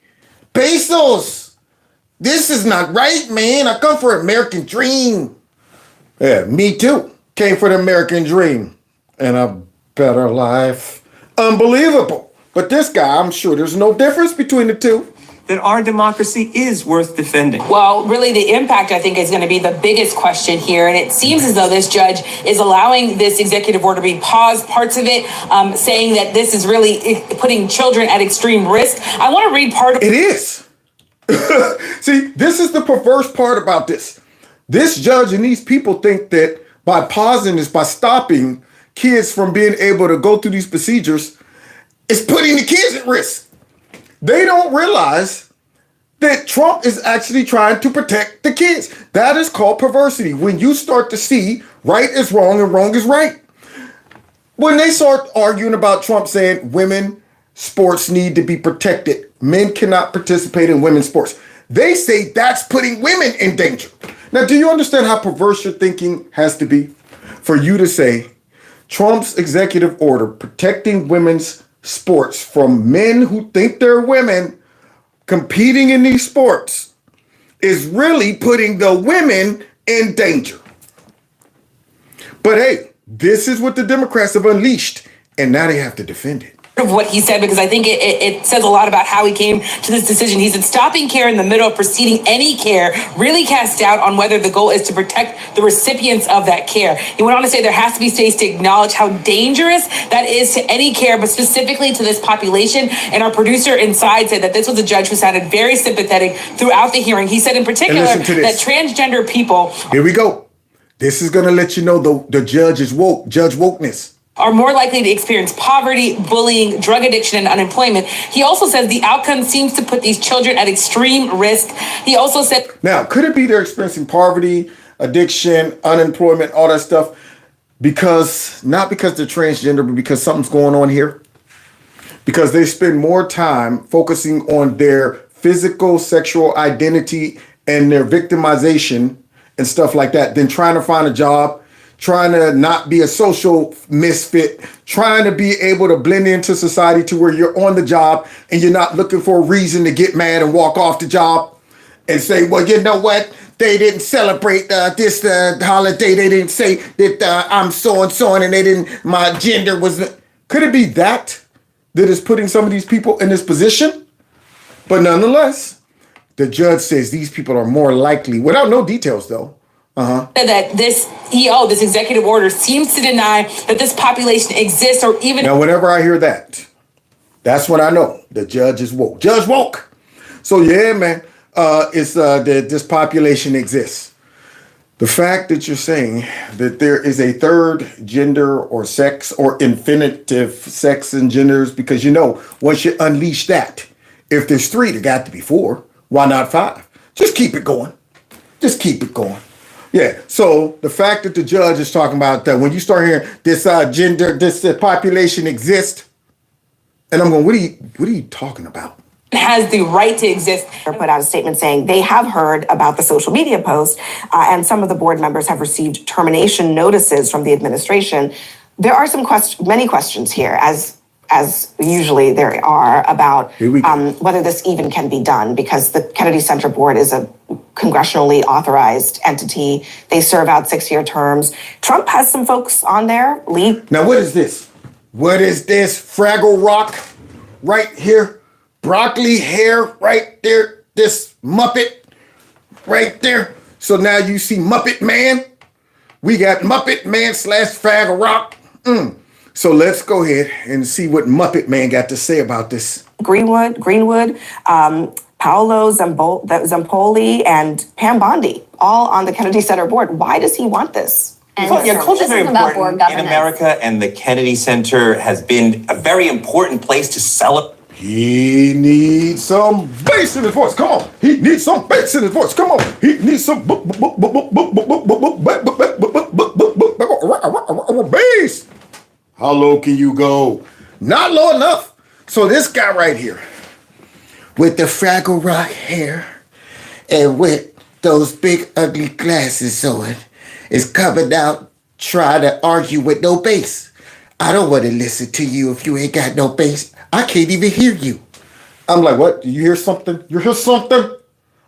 Pesos. This is not right, man. I come for American dream. Yeah, me too. Came for the American dream and a better life. Unbelievable. But this guy, I'm sure there's no difference between the two. That our democracy is worth defending. Well, really, the impact, I think, is going to be the biggest question here. And it seems as though this judge is allowing this executive order to be paused, parts of it, saying that this is really putting children at extreme risk. I want to read part of it. Is. See, this is the perverse part about this. This judge and these people think that by pausing this, by stopping kids from being able to go through these procedures, it's putting the kids at risk. They don't realize that Trump is actually trying to protect the kids. That is called perversity. When you start to see right is wrong and wrong is right. When they start arguing about Trump saying women sports need to be protected, men cannot participate in women's sports, they say that's putting women in danger. Now, do you understand how perverse your thinking has to be for you to say Trump's executive order protecting women's sports from men who think they're women competing in these sports is really putting the women in danger? But hey, this is what the Democrats have unleashed, and now they have to defend it. Of what he said, because I think it says a lot about how he came to this decision. He said stopping care in the middle of proceeding any care really casts doubt on whether the goal is to protect the recipients of that care. He went on to say there has to be space to acknowledge how dangerous that is to any care, but specifically to this population. And our producer inside said that this was a judge who sounded very sympathetic throughout the hearing. He said in particular that transgender people... Here we go. This is going to let you know the judge is woke, judge wokeness. Are more likely to experience poverty, bullying, drug addiction, and unemployment. He also says the outcome seems to put these children at extreme risk. He also said... Now, could it be they're experiencing poverty, addiction, unemployment, all that stuff, not because they're transgender, but because something's going on here? Because they spend more time focusing on their physical, sexual identity and their victimization and stuff like that than trying to find a job, trying to not be a social misfit, trying to be able to blend into society to where you're on the job and you're not looking for a reason to get mad and walk off the job and say, well, you know what? They didn't celebrate this holiday. They didn't say that I'm so-and-so and they didn't, my gender was... Could it be that is putting some of these people in this position? But nonetheless, the judge says these people are more likely, without no details though, that this executive order seems to deny that this population exists or even... Now, whenever I hear that, that's when I know the judge is woke. Judge woke. So yeah, man, it's that this population exists. The fact that you're saying that there is a third gender or sex or infinitive sex and genders, because once you unleash that, if there's three, there got to be four. Why not five? Just keep it going. Just keep it going. Yeah. So the fact that the judge is talking about that, when you start hearing this gender, this population exists, and I'm going, what are you talking about? Has the right to exist. Or put out a statement saying they have heard about the social media post, and some of the board members have received termination notices from the administration. There are many questions here, as usually there are, about whether this even can be done, because the Kennedy Center Board is a congressionally authorized entity. They serve out 6-year terms. Trump has some folks on there. Now, what is this? What is this? Fraggle Rock right here. Broccoli hair right there. This Muppet right there. So now you see Muppet Man. We got Muppet Man / Fraggle Rock. So let's go ahead and see what Muppet Man got to say about this. Greenwood, Paolo Zampoli, and Pam Bondi, all on the Kennedy Center Board. Why does he want this? And culture is very important in America, and the Kennedy Center has been a very important place to celebrate. He needs some bass in his voice. Come on. He needs some bass in his voice. Come on. He needs some bass. How low can you go? Not low enough. So this guy right here, with the Fraggle Rock hair and with those big ugly glasses on, is coming out trying to argue with no bass. I don't want to listen to you if you ain't got no bass. I can't even hear you. I'm like, what? Do you hear something? You hear something?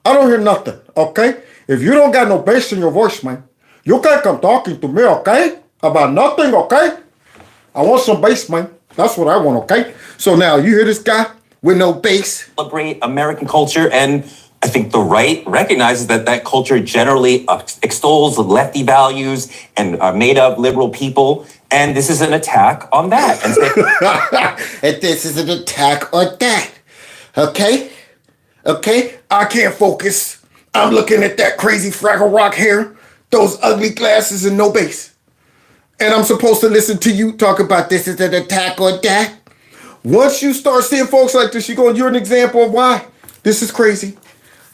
I don't hear nothing, okay? If you don't got no bass in your voice, man, you can't come talking to me, okay? About nothing, okay? I want some bass, man. That's what I want, okay? So now you hear this guy with no bass? Celebrate American culture, and I think the right recognizes that culture generally extols lefty values and are made of liberal people, and this is an attack on that. And this is an attack on that, okay? Okay? I can't focus. I'm looking at that crazy Fraggle Rock hair, those ugly glasses, and no bass. And I'm supposed to listen to you talk about this is an attack on that? Once you start seeing folks like this, you're an example of why this is crazy.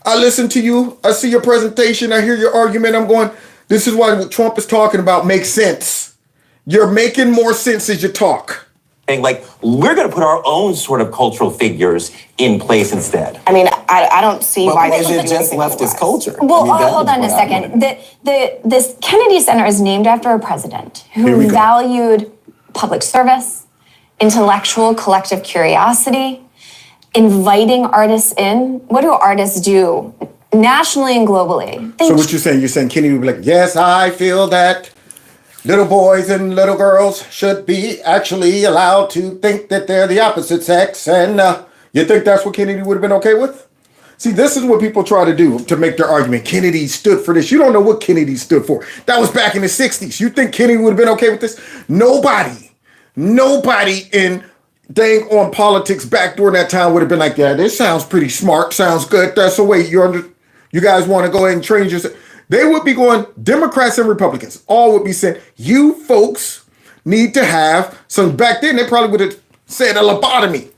I listen to you. I see your presentation. I hear your argument. I'm going, this is why what Trump is talking about makes sense. You're making more sense as you talk. Like, we're going to put our own sort of cultural figures in place instead. I mean, I don't see why is it just leftist culture? Well, hold on a second. This Kennedy Center is named after a president who valued public service, intellectual collective curiosity, inviting artists in. What do artists do nationally and globally? So what you're saying? You're saying Kennedy would be like, yes, I feel that little boys and little girls should be actually allowed to think that they're the opposite sex. And you think that's what Kennedy would have been okay with? See, this is what people try to do to make their argument. Kennedy stood for this. You don't know what Kennedy stood for. That was back in the 60s. You think Kennedy would have been okay with this? Nobody in dang on politics back during that time would have been like, yeah, this sounds pretty smart. Sounds good. That's the way you guys want to go ahead and train yourself. They would be going, Democrats and Republicans, all would be saying, you folks need to have some, back then they probably would have said a lobotomy.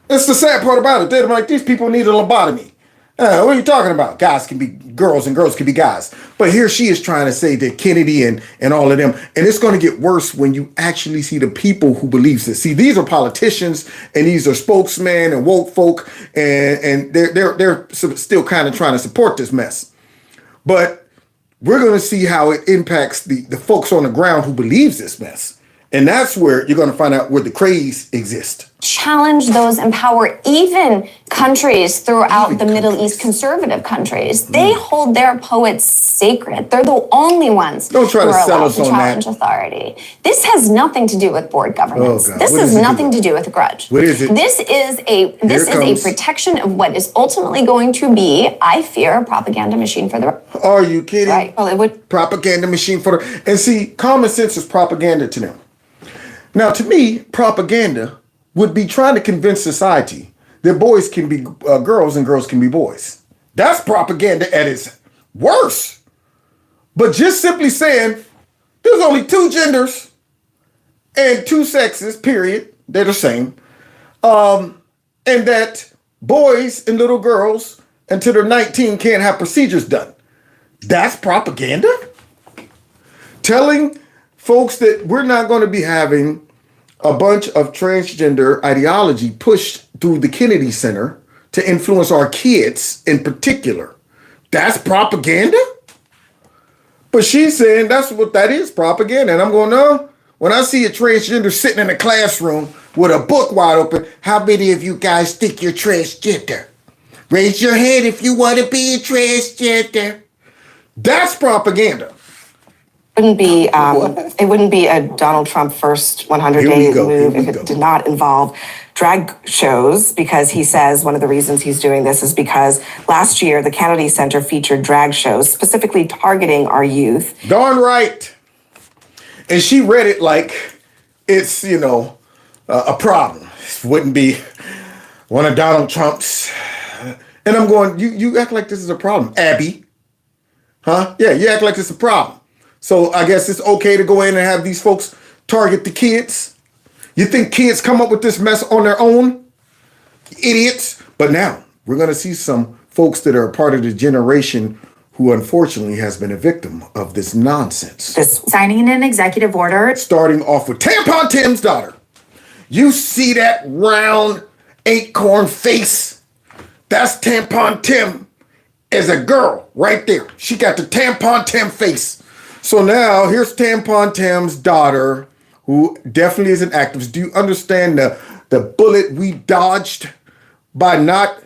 That's the sad part about it. They're like, these people need a lobotomy. What are you talking about? Guys can be girls and girls can be guys. But here she is trying to say that Kennedy and all of them, and it's going to get worse when you actually see the people who believes this. See, these are politicians and these are spokesmen and woke folk, and they're still kind of trying to support this mess. But we're going to see how it impacts the folks on the ground who believes this mess. And that's where you're going to find out where the craze exists. Challenge those in power, even countries throughout the Middle East, conservative countries. They hold their poets sacred. They're the only ones who are allowed to challenge authority. This has nothing to do with board governance. This has nothing to do with a grudge. What is it? This is a protection of what is ultimately going to be, I fear, a propaganda machine for the. Are you kidding? Right. Well, it would propaganda machine for the. And see, common sense is propaganda to them. Now, to me, propaganda would be trying to convince society that boys can be girls and girls can be boys. That's propaganda at its worst. But just simply saying there's only two genders and two sexes, period. They're the same. And that boys and little girls until they're 19 can't have procedures done. That's propaganda? Telling folks that we're not going to be having a bunch of transgender ideology pushed through the Kennedy Center to influence our kids in particular. That's propaganda? But she's saying that's what that is, propaganda. And I'm going, no. When I see a transgender sitting in a classroom with a book wide open, how many of you guys think you're transgender? Raise your hand if you want to be a transgender. That's propaganda. It wouldn't be a Donald Trump first 100-day move if it did not involve drag shows, because he says one of the reasons he's doing this is because last year the Kennedy Center featured drag shows specifically targeting our youth. Darn right. And she read it like it's, a problem. It wouldn't be one of Donald Trump's. And I'm going, you act like this is a problem, Abby. Huh? Yeah, you act like it's a problem. So I guess it's okay to go in and have these folks target the kids. You think kids come up with this mess on their own? Idiots. But now we're going to see some folks that are a part of the generation who unfortunately has been a victim of this nonsense. Signing an executive order. Starting off with Tampon Tim's daughter. You see that round acorn face? That's Tampon Tim as a girl right there. She got the Tampon Tim face. So now here's Tampon Tim's daughter, who definitely is an activist. Do you understand the bullet we dodged by not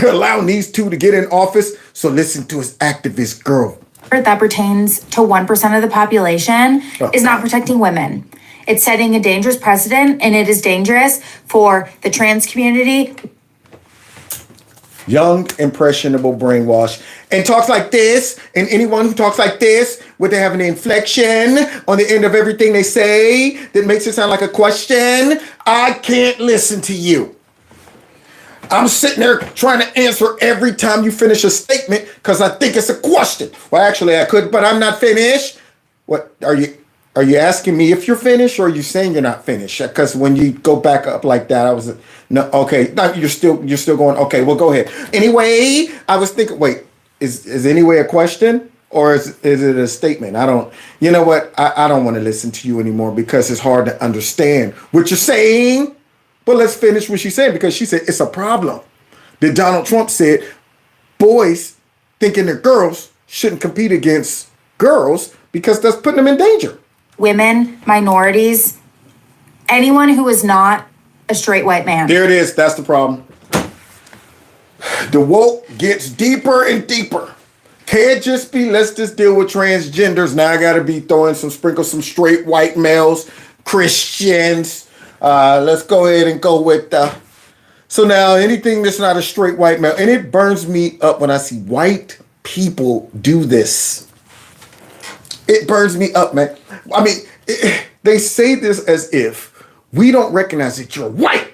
allowing these two to get in office? So listen to his activist girl. That pertains to 1% of the population is not protecting women. It's setting a dangerous precedent, and it is dangerous for the trans community. Young, impressionable, brainwashed, and talks like this, and anyone who talks like this, where they have an inflection on the end of everything they say that makes it sound like a question, I can't listen to you. I'm sitting there trying to answer every time you finish a statement because I think it's a question. Well, actually, I could, but I'm not finished. What are you? Are you asking me if you're finished, or are you saying you're not finished? Because when you go back up like that, I was no. Okay, no, you're still going. Okay, well, go ahead. Anyway, I was thinking. Wait, is anyway a question, or is it a statement? I don't. You know what? I don't want to listen to you anymore because it's hard to understand what you're saying. But let's finish what she's saying, because she said it's a problem that Donald Trump said boys thinking that girls shouldn't compete against girls because that's putting them in danger. Women, minorities, anyone who is not a straight white man. There it is. That's the problem. The woke gets deeper and deeper. Can't just be, let's just deal with transgenders. Now I got to be sprinkle some straight white males, Christians. Let's go ahead and go with so now anything that's not a straight white male, and it burns me up when I see white people do this. It burns me up, man. I mean, they say this as if we don't recognize that you're white.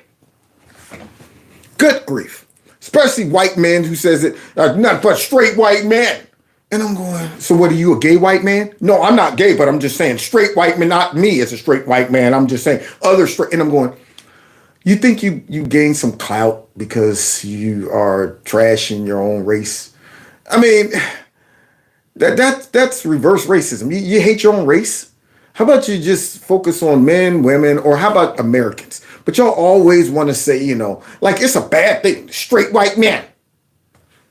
Good grief. Especially white men who says it, not but straight white men. And I'm going, so what are you, a gay white man? No, I'm not gay, but I'm just saying straight white man, not me as a straight white man. I'm just saying other straight, and I'm going, you think you gain some clout because you are trashing your own race? I mean, that's reverse racism. You hate your own race? How about you just focus on men, women, or how about Americans? But y'all always want to say, like it's a bad thing, straight white man.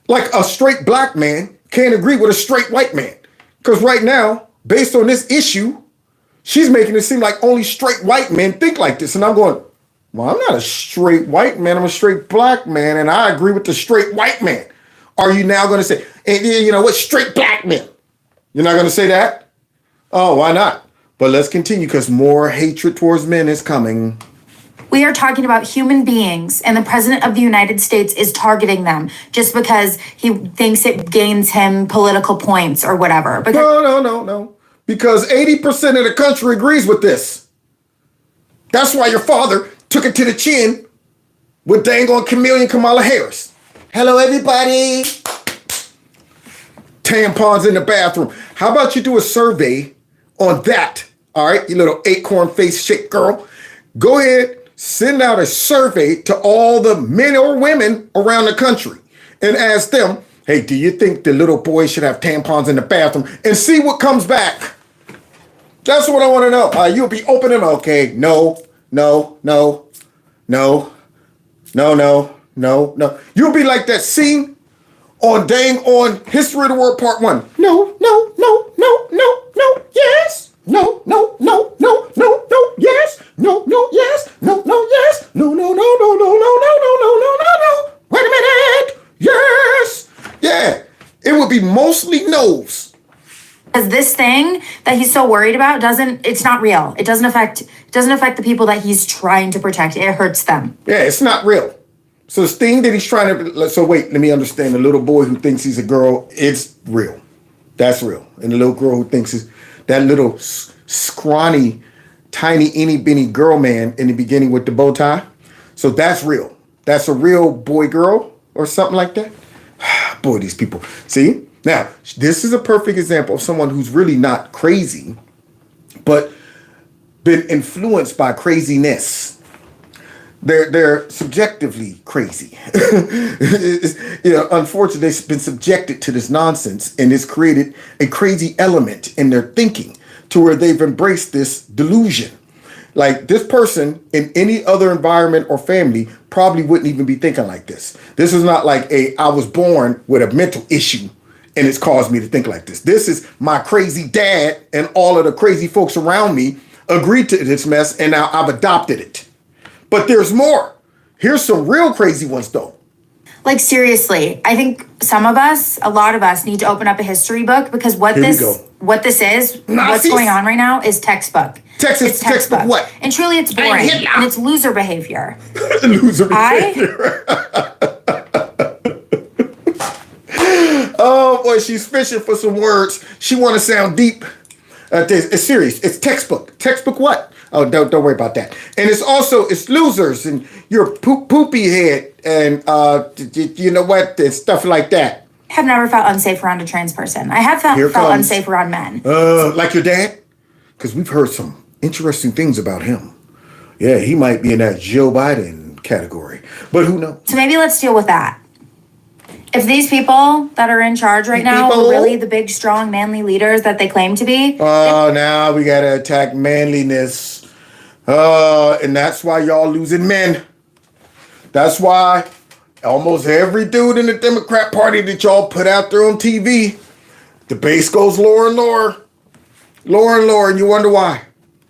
Like a straight black man can't agree with a straight white man. Because right now, based on this issue, she's making it seem like only straight white men think like this. And I'm going, well, I'm not a straight white man. I'm a straight black man. And I agree with the straight white man. Are you now going to say, you know what, straight black men? You're not going to say that? Oh, why not? But let's continue, because more hatred towards men is coming. We are talking about human beings, and the president of the United States is targeting them just because he thinks it gains him political points or whatever. No. Because 80% of the country agrees with this. That's why your father took it to the chin with dang on Chameleon Kamala Harris. Hello, everybody. Tampons in the bathroom. How about you do a survey on that? All right, you little acorn face shaped girl. Go ahead, send out a survey to all the men or women around the country and ask them, hey, do you think the little boys should have tampons in the bathroom? And see what comes back. That's what I want to know. You'll be opening, okay, no. You'll be like that scene on History of the World Part 1. No, yes. No, yes. No, yes. No, yes. No. Wait a minute. Yes. Yeah. It would be mostly no's. Because this thing that he's so worried about it's not real. It doesn't affect the people that he's trying to protect. It hurts them. Yeah, it's not real. So this thing that he's trying to, so wait, let me understand. The little boy who thinks he's a girl, it's real. That's real. And the little girl who thinks is that little scrawny, tiny, itty bitty girl man in the beginning with the bow tie. So that's real. That's a real boy girl or something like that. Boy, these people. See? Now, this is a perfect example of someone who's really not crazy, but been influenced by craziness. They're subjectively crazy. Unfortunately, they've been subjected to this nonsense, and it's created a crazy element in their thinking to where they've embraced this delusion. Like this person in any other environment or family probably wouldn't even be thinking like this. This is not like I was born with a mental issue and it's caused me to think like this. This is my crazy dad and all of the crazy folks around me agreed to this mess, and now I've adopted it. But there's more. Here's some real crazy ones, though. Like, seriously, I think a lot of us need to open up a history book because what's going on right now is textbook. It's textbook what? And truly, it's boring. And it's loser behavior. Loser behavior. Oh, boy, she's fishing for some words. She want to sound deep. It's serious. It's textbook. Textbook what? Oh, don't worry about that. And it's losers and your poopy head and you know what, and stuff like that. I have never felt unsafe around a trans person. I have felt unsafe around men. Like your dad? Because we've heard some interesting things about him. Yeah, he might be in that Joe Biden category, but who knows? So maybe let's deal with that. If these people that are in charge right now are really the big, strong, manly leaders that they claim to be. Oh, now we got to attack manliness. And that's why y'all losing men. That's why almost every dude in the Democrat Party that y'all put out there on TV, the base goes lower and lower. Lower and lower, and you wonder why.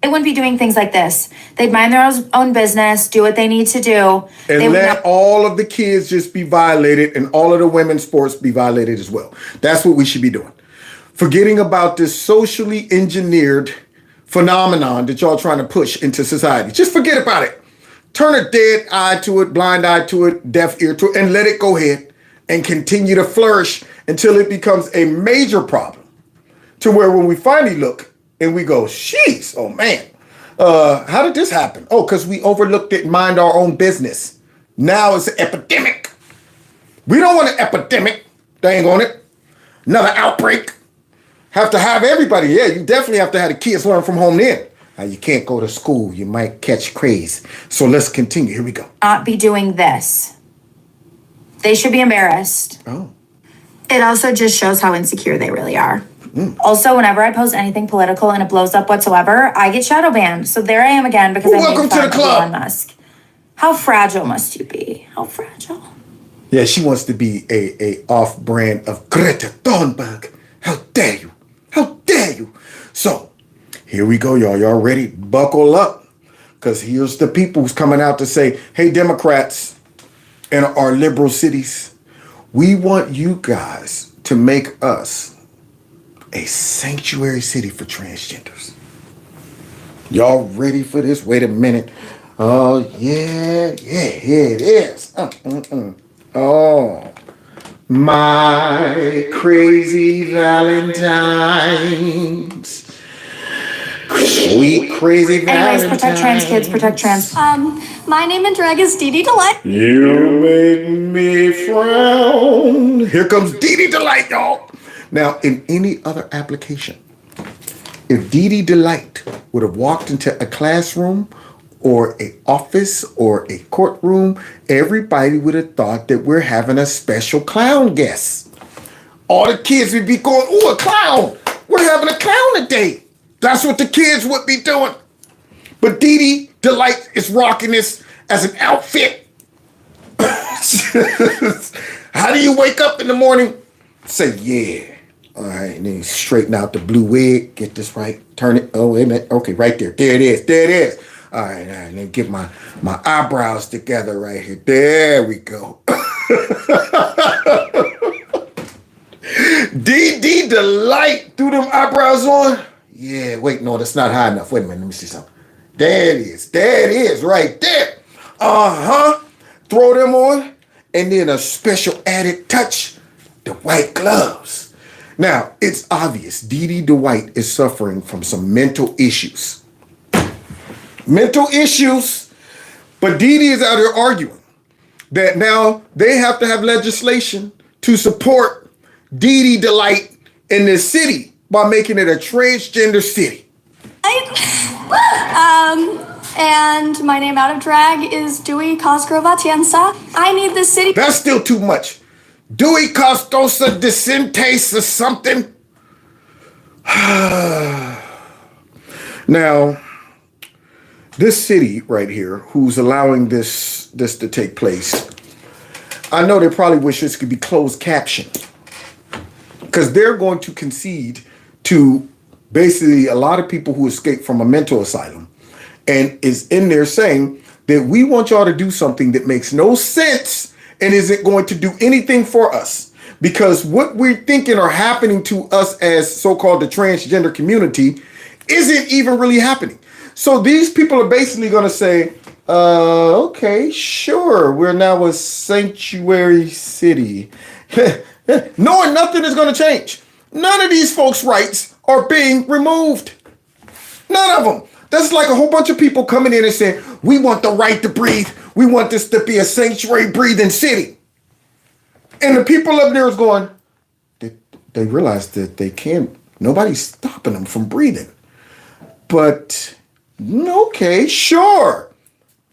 They wouldn't be doing things like this. They'd mind their own business, do what they need to do. And let all of the kids just be violated and all of the women's sports be violated as well. That's what we should be doing. Forgetting about this socially engineered phenomenon that y'all trying to push into society. Just forget about it. Turn a dead eye to it, blind eye to it, deaf ear to it, and let it go ahead and continue to flourish until it becomes a major problem. To where when we finally look, and we go, sheesh, oh man, how did this happen? Oh, because we overlooked it and mind our own business. Now it's an epidemic. We don't want an epidemic. Dang on it. Another outbreak. Have to have everybody. Yeah, you definitely have to have the kids learn from home then. You can't go to school. You might catch craze. So let's continue. Here we go. Not be doing this. They should be embarrassed. Oh. It also just shows how insecure they really are. Also, whenever I post anything political and it blows up whatsoever, I get shadow banned. So there I am again because I made fun of Elon Musk. How fragile must you be? How fragile? Yeah, she wants to be a off-brand of Greta Thunberg. How dare you? How dare you? So, here we go, y'all. Y'all ready? Buckle up. Because here's the people who's coming out to say, hey, Democrats in our liberal cities, we want you guys to make us a sanctuary city for transgenders. Y'all ready for this? Wait a minute. Oh, yeah, it is. Oh, my crazy Valentines. Sweet Crazy Valentine. Anyways, protect trans kids, protect trans. My name in drag is Dee Dee Delight. You make me frown. Here comes Dee Dee Delight, y'all. Now, in any other application, if Dee Dee Delight would have walked into a classroom or a office or a courtroom, everybody would have thought that we're having a special clown guest. All the kids would be going, ooh, a clown. We're having a clown today. That's what the kids would be doing. But Dee Dee Delight is rocking this as an outfit. How do you wake up in the morning? Say, yeah. All right, and then straighten out the blue wig. Get this right. Turn it. Oh, wait a minute. Okay, right there. There it is. There it is. All right, and then get my eyebrows together right here. There we go. Dee Delight. Threw them eyebrows on. Yeah, wait, no, that's not high enough. Wait a minute, let me see something. There it is. There it is, right there. Throw them on, and then a special added touch, the white gloves. Now, it's obvious Dee Dee Delight is suffering from some mental issues. Mental issues, but Dee Dee is out here arguing that now they have to have legislation to support Dee Dee Delight in this city by making it a transgender city. And my name out of drag is Dewey Cosgrove Atienza. I need the city. That's still too much. Dewey Costosa Decentes or something. Now, this city right here, who's allowing this to take place, I know they probably wish this could be closed caption, because they're going to concede to basically a lot of people who escape from a mental asylum, and is in there saying that we want y'all to do something that makes no sense and isn't going to do anything for us, because what we're thinking are happening to us as so-called the transgender community isn't even really happening. So these people are basically going to say, okay, sure, we're now a sanctuary city. Knowing nothing is going to change. None of these folks' rights are being removed. None of them. That's like a whole bunch of people coming in and saying, we want the right to breathe. We want this to be a sanctuary breathing city. And the people up there is going, they realize that they can't, nobody's stopping them from breathing. But, okay, sure.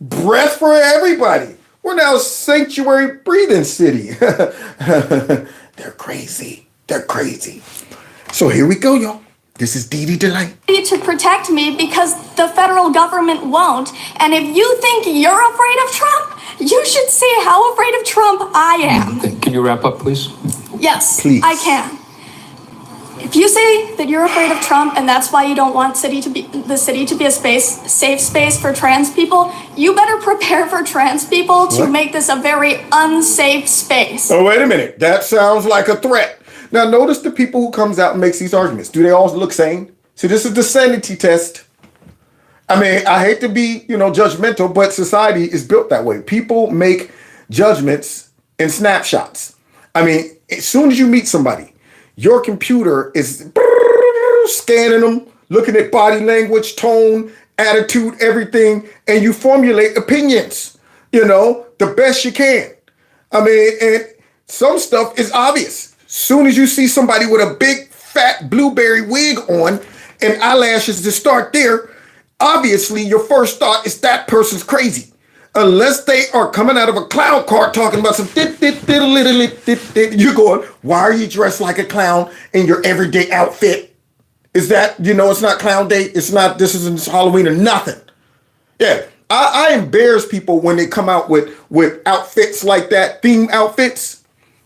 Breath for everybody. We're now a sanctuary breathing city. They're crazy. They're crazy. So here we go, y'all. This is Dee Dee Delight. To protect me because the federal government won't. And if you think you're afraid of Trump, you should see how afraid of Trump I am. Can you wrap up, please? Yes, Please. I can. If you say that you're afraid of Trump and that's why you don't want the city to be a safe space for trans people, you better prepare for trans people to make this a very unsafe space. Oh, wait a minute. That sounds like a threat. Now, notice the people who comes out and makes these arguments. Do they all look sane? See, this is the sanity test. I mean, I hate to be, judgmental, but society is built that way. People make judgments in snapshots. I mean, as soon as you meet somebody, your computer is scanning them, looking at body language, tone, attitude, everything, and you formulate opinions, the best you can. I mean, and some stuff is obvious. Soon as you see somebody with a big, fat blueberry wig on and eyelashes to start there, obviously your first thought is that person's crazy. Unless they are coming out of a clown car talking about some you're going, why are you dressed like a clown in your everyday outfit? Is that, it's not clown day? It's not, this isn't Halloween or nothing. Yeah, I embarrass people when they come out with outfits like that, theme outfits.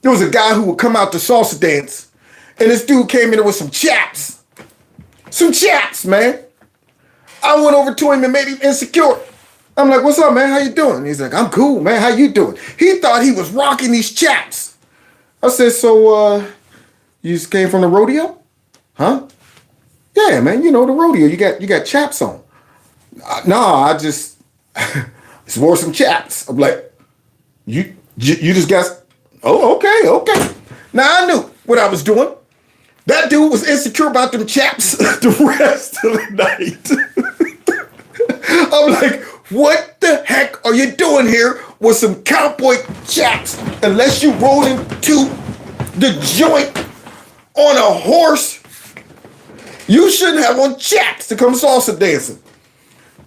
There was a guy who would come out to salsa dance, and this dude came in with some chaps. Some chaps, man. I went over to him and made him insecure. I'm like, what's up, man? How you doing? He's like, I'm cool, man. How you doing? He thought he was rocking these chaps. I said, so, you just came from the rodeo? Huh? Yeah, man, the rodeo. You got chaps on. No, I just wore some chaps. I'm like, you just got... Oh, okay. Now I knew what I was doing. That dude was insecure about them chaps the rest of the night. I'm like, what the heck are you doing here with some cowboy chaps? Unless you roll into the joint on a horse, you shouldn't have on chaps to come salsa dancing.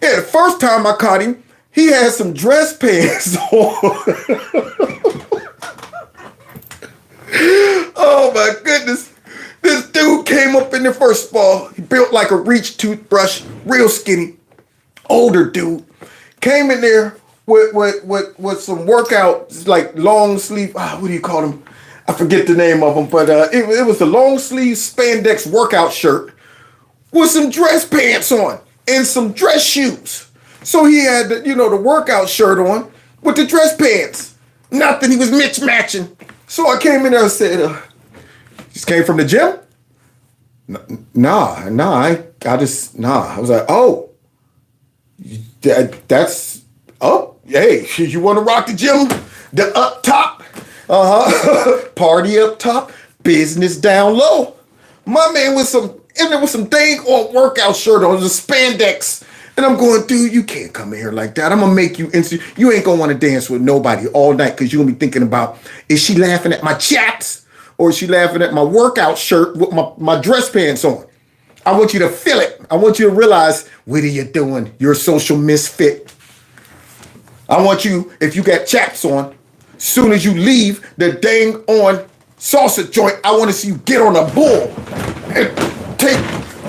Yeah, the first time I caught him, he had some dress pants on. Oh my goodness. This dude came up in the first ball. He built like a Reach toothbrush, real skinny, older dude. Came in there with some workout, like long sleeve, what do you call them? I forget the name of them, but it was a long sleeve spandex workout shirt with some dress pants on and some dress shoes. So he had the workout shirt on with the dress pants. Nothing, he was mismatching. So I came in there and said, just came from the gym? Nah, I was like, oh, that's, hey, you want to rock the gym? The up top? Party up top, business down low. My man was in there with some dang old workout shirt on, the spandex. And I'm going, dude, you can't come in here like that. I'm going to make you instant. You ain't going to want to dance with nobody all night because you're going to be thinking about, is she laughing at my chaps or is she laughing at my workout shirt with my dress pants on? I want you to feel it. I want you to realize, what are you doing? You're a social misfit. I want you, if you got chaps on, soon as you leave the dang on salsa joint, I want to see you get on a bull and take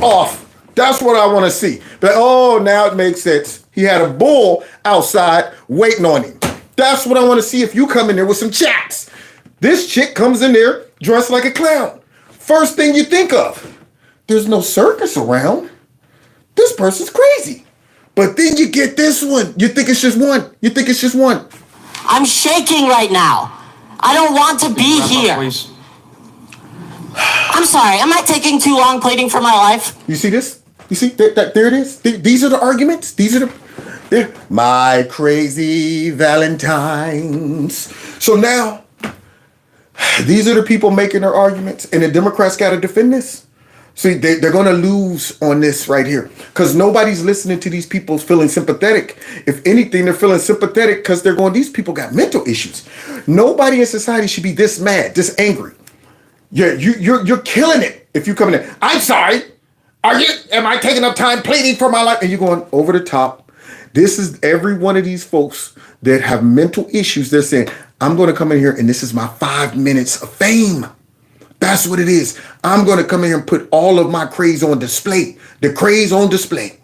off. That's what I want to see. But now it makes sense. He had a bull outside waiting on him. That's what I want to see if you come in there with some chaps. This chick comes in there dressed like a clown. First thing you think of, there's no circus around. This person's crazy. But then you get this one. You think it's just one. I'm shaking right now. I don't want to be here. I'm sorry, am I taking too long pleading for my life? You see this? You see that there it is? These are the arguments. My crazy Valentines. So now, these are the people making their arguments, and the Democrats got to defend this. See, they're going to lose on this right here because nobody's listening to these people feeling sympathetic. If anything, they're feeling sympathetic because they're going, these people got mental issues. Nobody in society should be this mad, this angry. Yeah, you're killing it if you come in there. I'm sorry. Am I taking up time pleading for my life? And you're going over the top. This is every one of these folks that have mental issues. They're saying, I'm going to come in here and this is my 5 minutes of fame. That's what it is. I'm going to come in here and put all of my craze on display. The craze on display.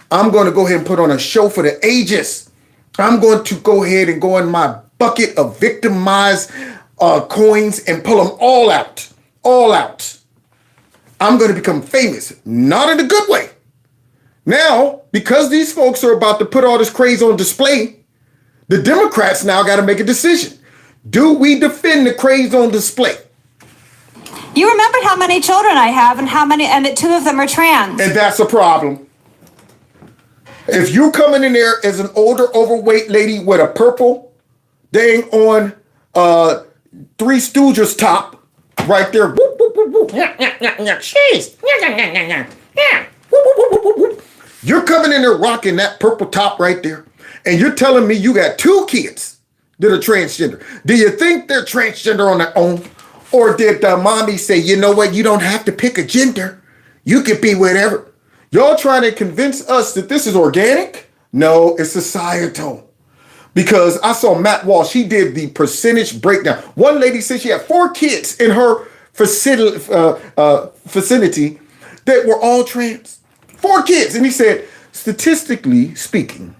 I'm going to go ahead and put on a show for the ages. I'm going to go ahead and go in my bucket of victimized coins and pull them all out. All out. I'm going to become famous. Not in a good way. Now, because these folks are about to put all this craze on display, the Democrats now got to make a decision. Do we defend the craze on display? You remembered how many children I have and that 2 of them are trans. And that's a problem. If you coming in there as an older, overweight lady with a purple dang on Three Stooges top right there. Whoop, whoop, whoop, whoop. Jeez. You're coming in there rocking that purple top right there. And you're telling me you got 2 kids that are transgender. Do you think they're transgender on their own? Or did the mommy say, you know what, you don't have to pick a gender. You could be whatever. Y'all trying to convince us that this is organic? No, it's societal. Because I saw Matt Walsh, he did the percentage breakdown. One lady said she had 4 kids in her vicinity that were all trans. 4 kids. And he said, statistically speaking,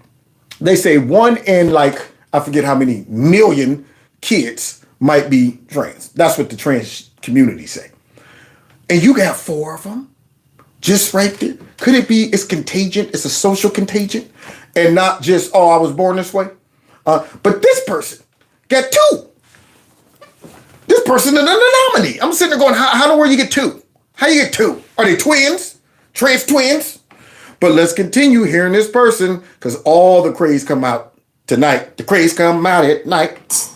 they say 1 in I forget how many million kids might be trans. That's what the trans community say. And you got 4 of them just right there. Could it be it's contagion? It's a social contagion and not just, I was born this way. But this person got 2. This person is an anomaly. I'm sitting there going, how in the world you get 2? How you get 2? Are they twins? Trans twins? But let's continue hearing this person because all the craze come out tonight. The craze come out at night.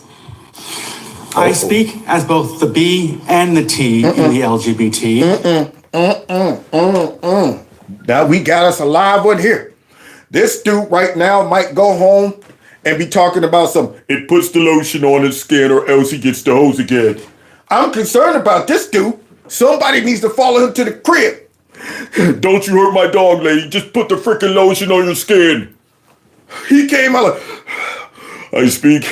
I speak as both the B and the T in the LGBT. Now we got us a live one here. This dude right now might go home and be talking about it puts the lotion on his skin or else he gets the hose again. I'm concerned about this dude. Somebody needs to follow him to the crib. Don't you hurt my dog, lady. Just put the freaking lotion on your skin. He came out like, I speak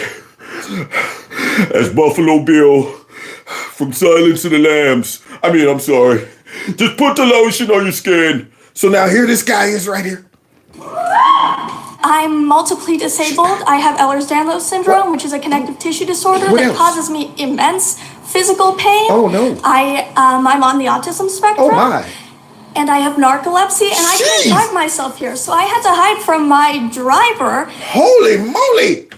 as Buffalo Bill from Silence of the Lambs. I'm sorry. Just put the lotion on your skin. So now here this guy is right here. I'm multiply disabled. I have Ehlers-Danlos syndrome, which is a connective tissue disorder that causes me immense physical pain. Oh, no. I'm on the autism spectrum. Oh, my. And I have narcolepsy, and I can't drive myself here, so I had to hide from my driver. Holy moly!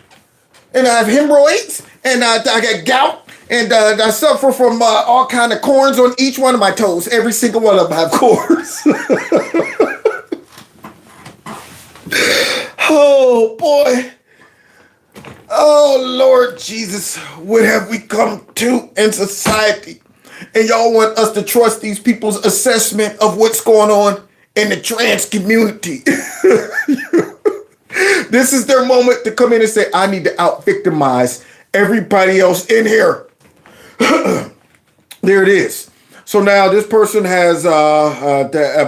And I have hemorrhoids, and I got gout, and I suffer from all kind of corns on each one of my toes. Every single one of them have corns. Oh, boy. Oh, Lord Jesus, what have we come to in society? And y'all want us to trust these people's assessment of what's going on in the trans community. This is their moment to come in and say, I need to out-victimize everybody else in here. There it is. So now this person has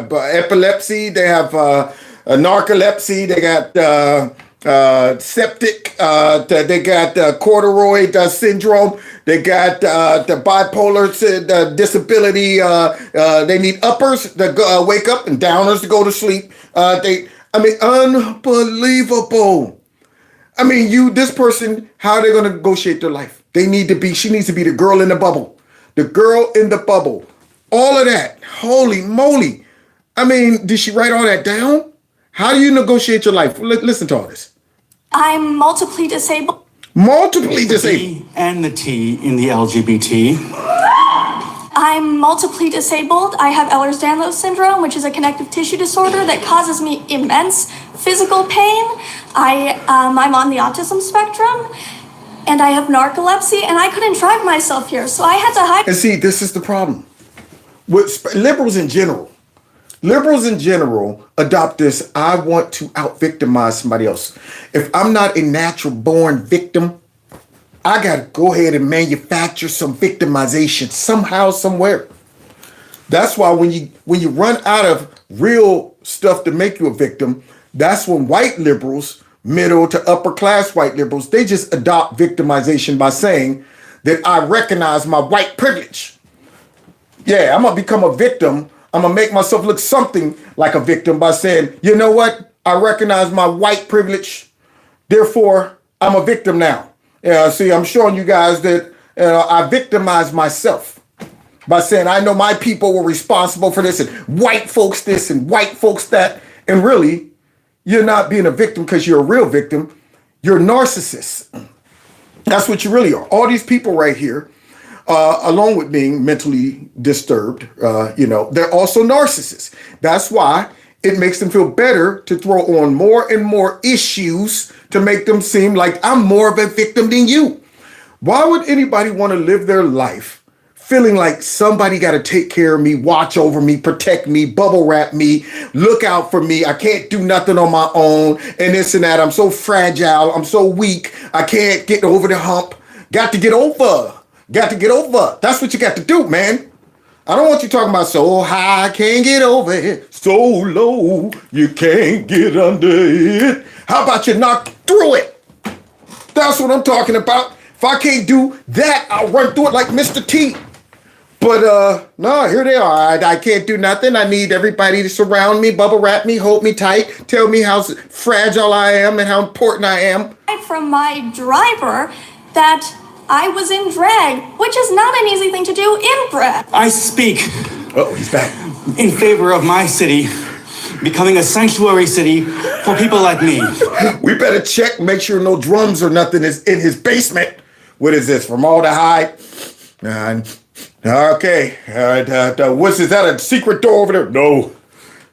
epilepsy, they have narcolepsy, they got septic, they got corduroy syndrome, they got the bipolar disability, they need uppers to wake up and downers to go to sleep. Unbelievable. This person, how are they going to negotiate their life? She needs to be the girl in the bubble. The girl in the bubble. All of that. Holy moly. Did she write all that down? How do you negotiate your life? Listen to all this. I'm multiply disabled. Multiply disabled. B and the T in the LGBT. I'm multiply disabled. I have Ehlers-Danlos syndrome, which is a connective tissue disorder that causes me immense physical pain. I'm on the autism spectrum, and I have narcolepsy, and I couldn't drive myself here, so I had to hide. And see, this is the problem with liberals in general. Liberals in general adopt this, I want to out-victimize somebody else. If I'm not a natural-born victim, I got to go ahead and manufacture some victimization somehow, somewhere. That's why when you run out of real stuff to make you a victim, that's when white liberals, middle to upper class white liberals, they just adopt victimization by saying that I recognize my white privilege. Yeah, I'm going to become a victim. I'm going to make myself look something like a victim by saying, you know what? I recognize my white privilege. Therefore, I'm a victim now. See, I'm showing you guys that I victimize myself by saying I know my people were responsible for this and white folks this and white folks that. And really, you're not being a victim because you're a real victim. You're a narcissist. That's what you really are. All these people right here, along with being mentally disturbed, they're also narcissists. That's why it makes them feel better to throw on more and more issues to make them seem like I'm more of a victim than you. Why would anybody want to live their life feeling like somebody got to take care of me, watch over me, protect me, bubble wrap me, look out for me? I can't do nothing on my own and this and that. I'm so fragile. I'm so weak. I can't get over the hump. Got to get over. Got to get over. That's what you got to do, man. I don't want you talking about so high, can't get over it. So low, you can't get under it. How about you knock through it? That's what I'm talking about. If I can't do that, I'll run through it like Mr. T. But no, here they are. I can't do nothing. I need everybody to surround me, bubble wrap me, hold me tight, tell me how fragile I am and how important I am. From my driver that I was in drag, which is not an easy thing to do in drag. I speak. Oh, he's back. In favor of my city becoming a sanctuary city for people like me. We better check, make sure no drums or nothing is in his basement. What is this, formaldehyde? Okay. Is that a secret door over there? No.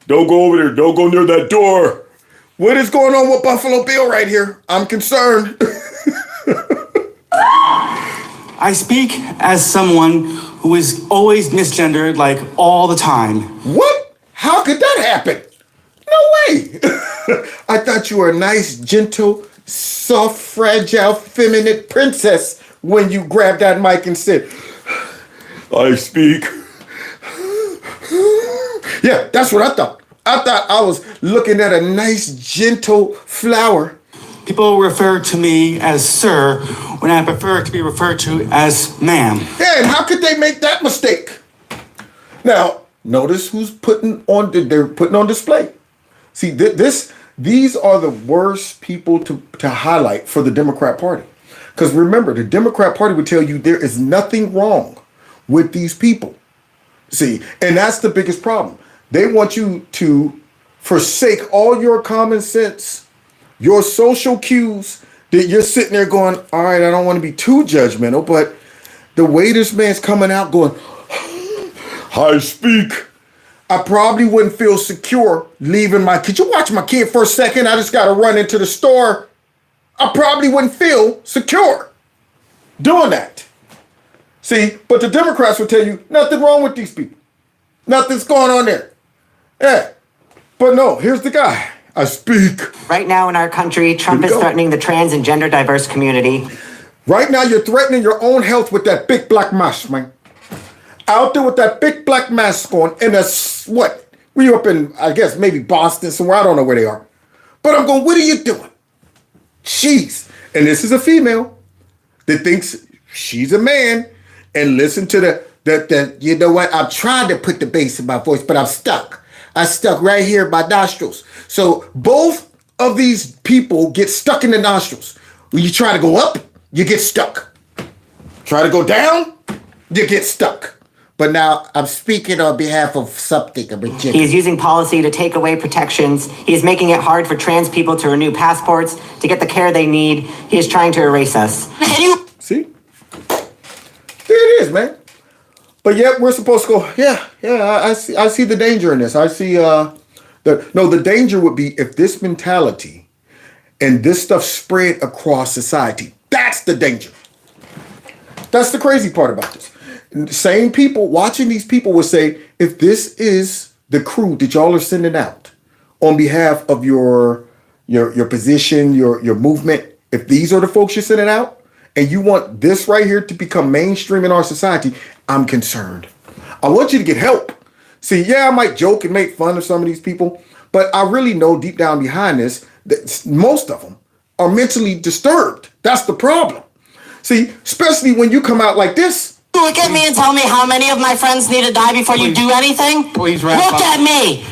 Don't go over there. Don't go near that door. What is going on with Buffalo Bill right here? I'm concerned. I speak as someone who is always misgendered, like all the time. What? How could that happen? No way. I thought you were a nice, gentle, soft, fragile, feminine princess when you grabbed that mic and said, I speak. Yeah, that's what I thought. I thought I was looking at a nice, gentle flower. People refer to me as sir when I prefer to be referred to as ma'am. Yeah, and how could they make that mistake? Now, notice who's they're putting on display. See, these are the worst people to highlight for the Democrat Party. Because remember, the Democrat Party would tell you there is nothing wrong with these people. See, and that's the biggest problem. They want you to forsake all your common sense, your social cues, that you're sitting there going, all right, I don't want to be too judgmental, but the way this man's coming out going, I speak, I probably wouldn't feel secure leaving could you watch my kid for a second? I just got to run into the store. I probably wouldn't feel secure doing that. See, but the Democrats will tell you nothing wrong with these people. Nothing's going on there. Yeah. But no, here's the guy. I speak. Right now in our country, Trump is threatening the trans and gender diverse community. Right now, you're threatening your own health with that big black mask, man. Out there with that big black mask on, and what? We up in, I guess, maybe Boston, somewhere. I don't know where they are. But I'm going, what are you doing? Jeez. And this is a female that thinks she's a man. And listen to the you know what? I've tried to put the bass in my voice, but I'm stuck. I stuck right here in my nostrils. So both of these people get stuck in the nostrils. When you try to go up, you get stuck. Try to go down, you get stuck. But now I'm speaking on behalf of something. He's using policy to take away protections. He's making it hard for trans people to renew passports, to get the care they need. He is trying to erase us. See? There it is, man. But yet we're supposed to go, I see the danger in this. I see the danger would be if this mentality and this stuff spread across society. That's the danger. That's the crazy part about this. Same people watching these people will say, if this is the crew that y'all are sending out on behalf of your position, your movement, if these are the folks you're sending out, and you want this right here to become mainstream in our society, I'm concerned. I want you to get help. See, I might joke and make fun of some of these people, but I really know deep down behind this that most of them are mentally disturbed. That's the problem. See, especially when you come out like this. Look at me and tell me how many of my friends need to die before you do anything? Please wrap up. Look at me!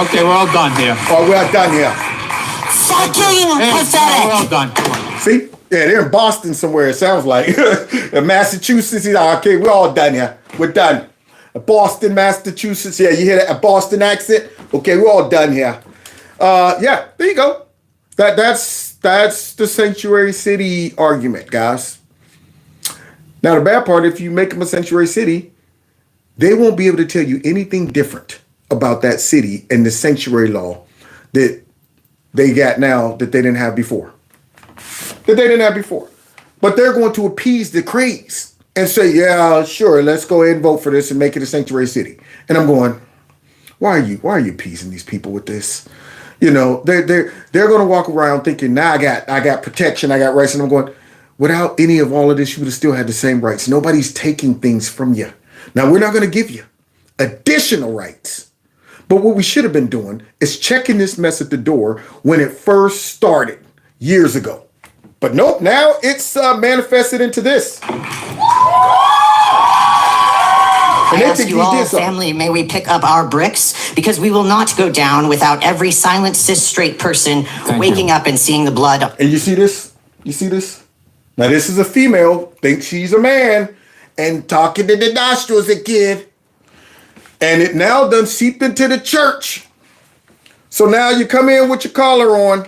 Okay, we're all done here. Oh, we're all done here. Fucking pathetic! We're all done. Come on. See? Yeah, they're in Boston somewhere, it sounds like. In Massachusetts, okay, we're all done here. We're done. Boston, Massachusetts, you hear that? A Boston accent? Okay, we're all done here. There you go. That's the sanctuary city argument, guys. Now, the bad part, if you make them a sanctuary city, they won't be able to tell you anything different about that city and the sanctuary law that they got now that they didn't have before. But they're going to appease the craze and say, yeah, sure, let's go ahead and vote for this and make it a sanctuary city. And I'm going, why are you appeasing these people with this? They're going to walk around thinking, now I got protection, I got rights. And I'm going, without any of all of this, you would have still had the same rights. Nobody's taking things from you. Now, we're not going to give you additional rights. But what we should have been doing is checking this mess at the door when it first started years ago. But nope, now it's manifested into this. I ask you all, family, may we pick up our bricks? Because we will not go down without every silent cis straight person waking up and seeing the blood. And you see this? Now this is a female, thinks she's a man, and talking to the nostrils again. And it now done seeped into the church. So now you come in with your collar on,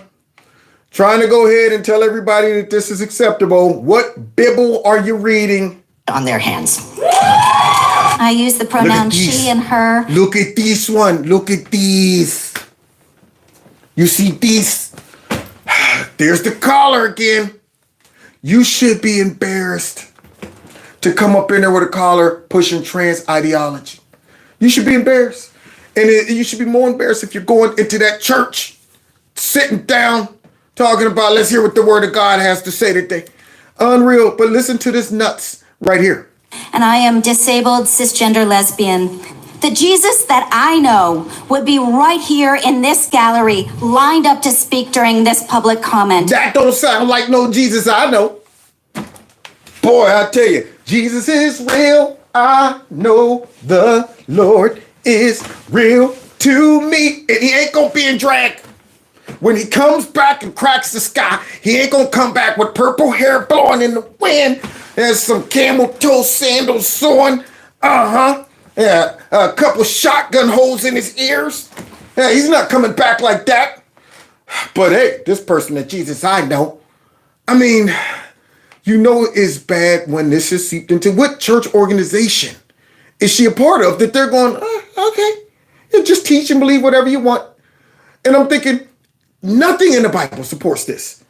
trying to go ahead and tell everybody that this is acceptable. What Bible are you reading? On their hands. I use the pronoun she and her. Look at this one. Look at these. You see these? There's the collar again. You should be embarrassed to come up in there with a collar pushing trans ideology. You should be embarrassed. And you should be more embarrassed if you're going into that church sitting down, talking about, let's hear what the word of God has to say today. Unreal, but listen to this nuts right here. And I am disabled, cisgender lesbian. The Jesus that I know would be right here in this gallery, lined up to speak during this public comment. That don't sound like no Jesus I know. Boy, I tell you, Jesus is real. I know the Lord is real to me. And he ain't gonna be in drag. When he comes back and cracks the sky, he ain't gonna come back with purple hair blowing in the wind. There's some camel toe sandals on. Yeah, a couple shotgun holes in his ears. Yeah, he's not coming back like that. But hey, this person that Jesus I know, I mean, you know it's bad when this is seeped into what church organization is she a part of that they're going, okay, you just teach and believe whatever you want. And I'm thinking, nothing in the Bible supports this.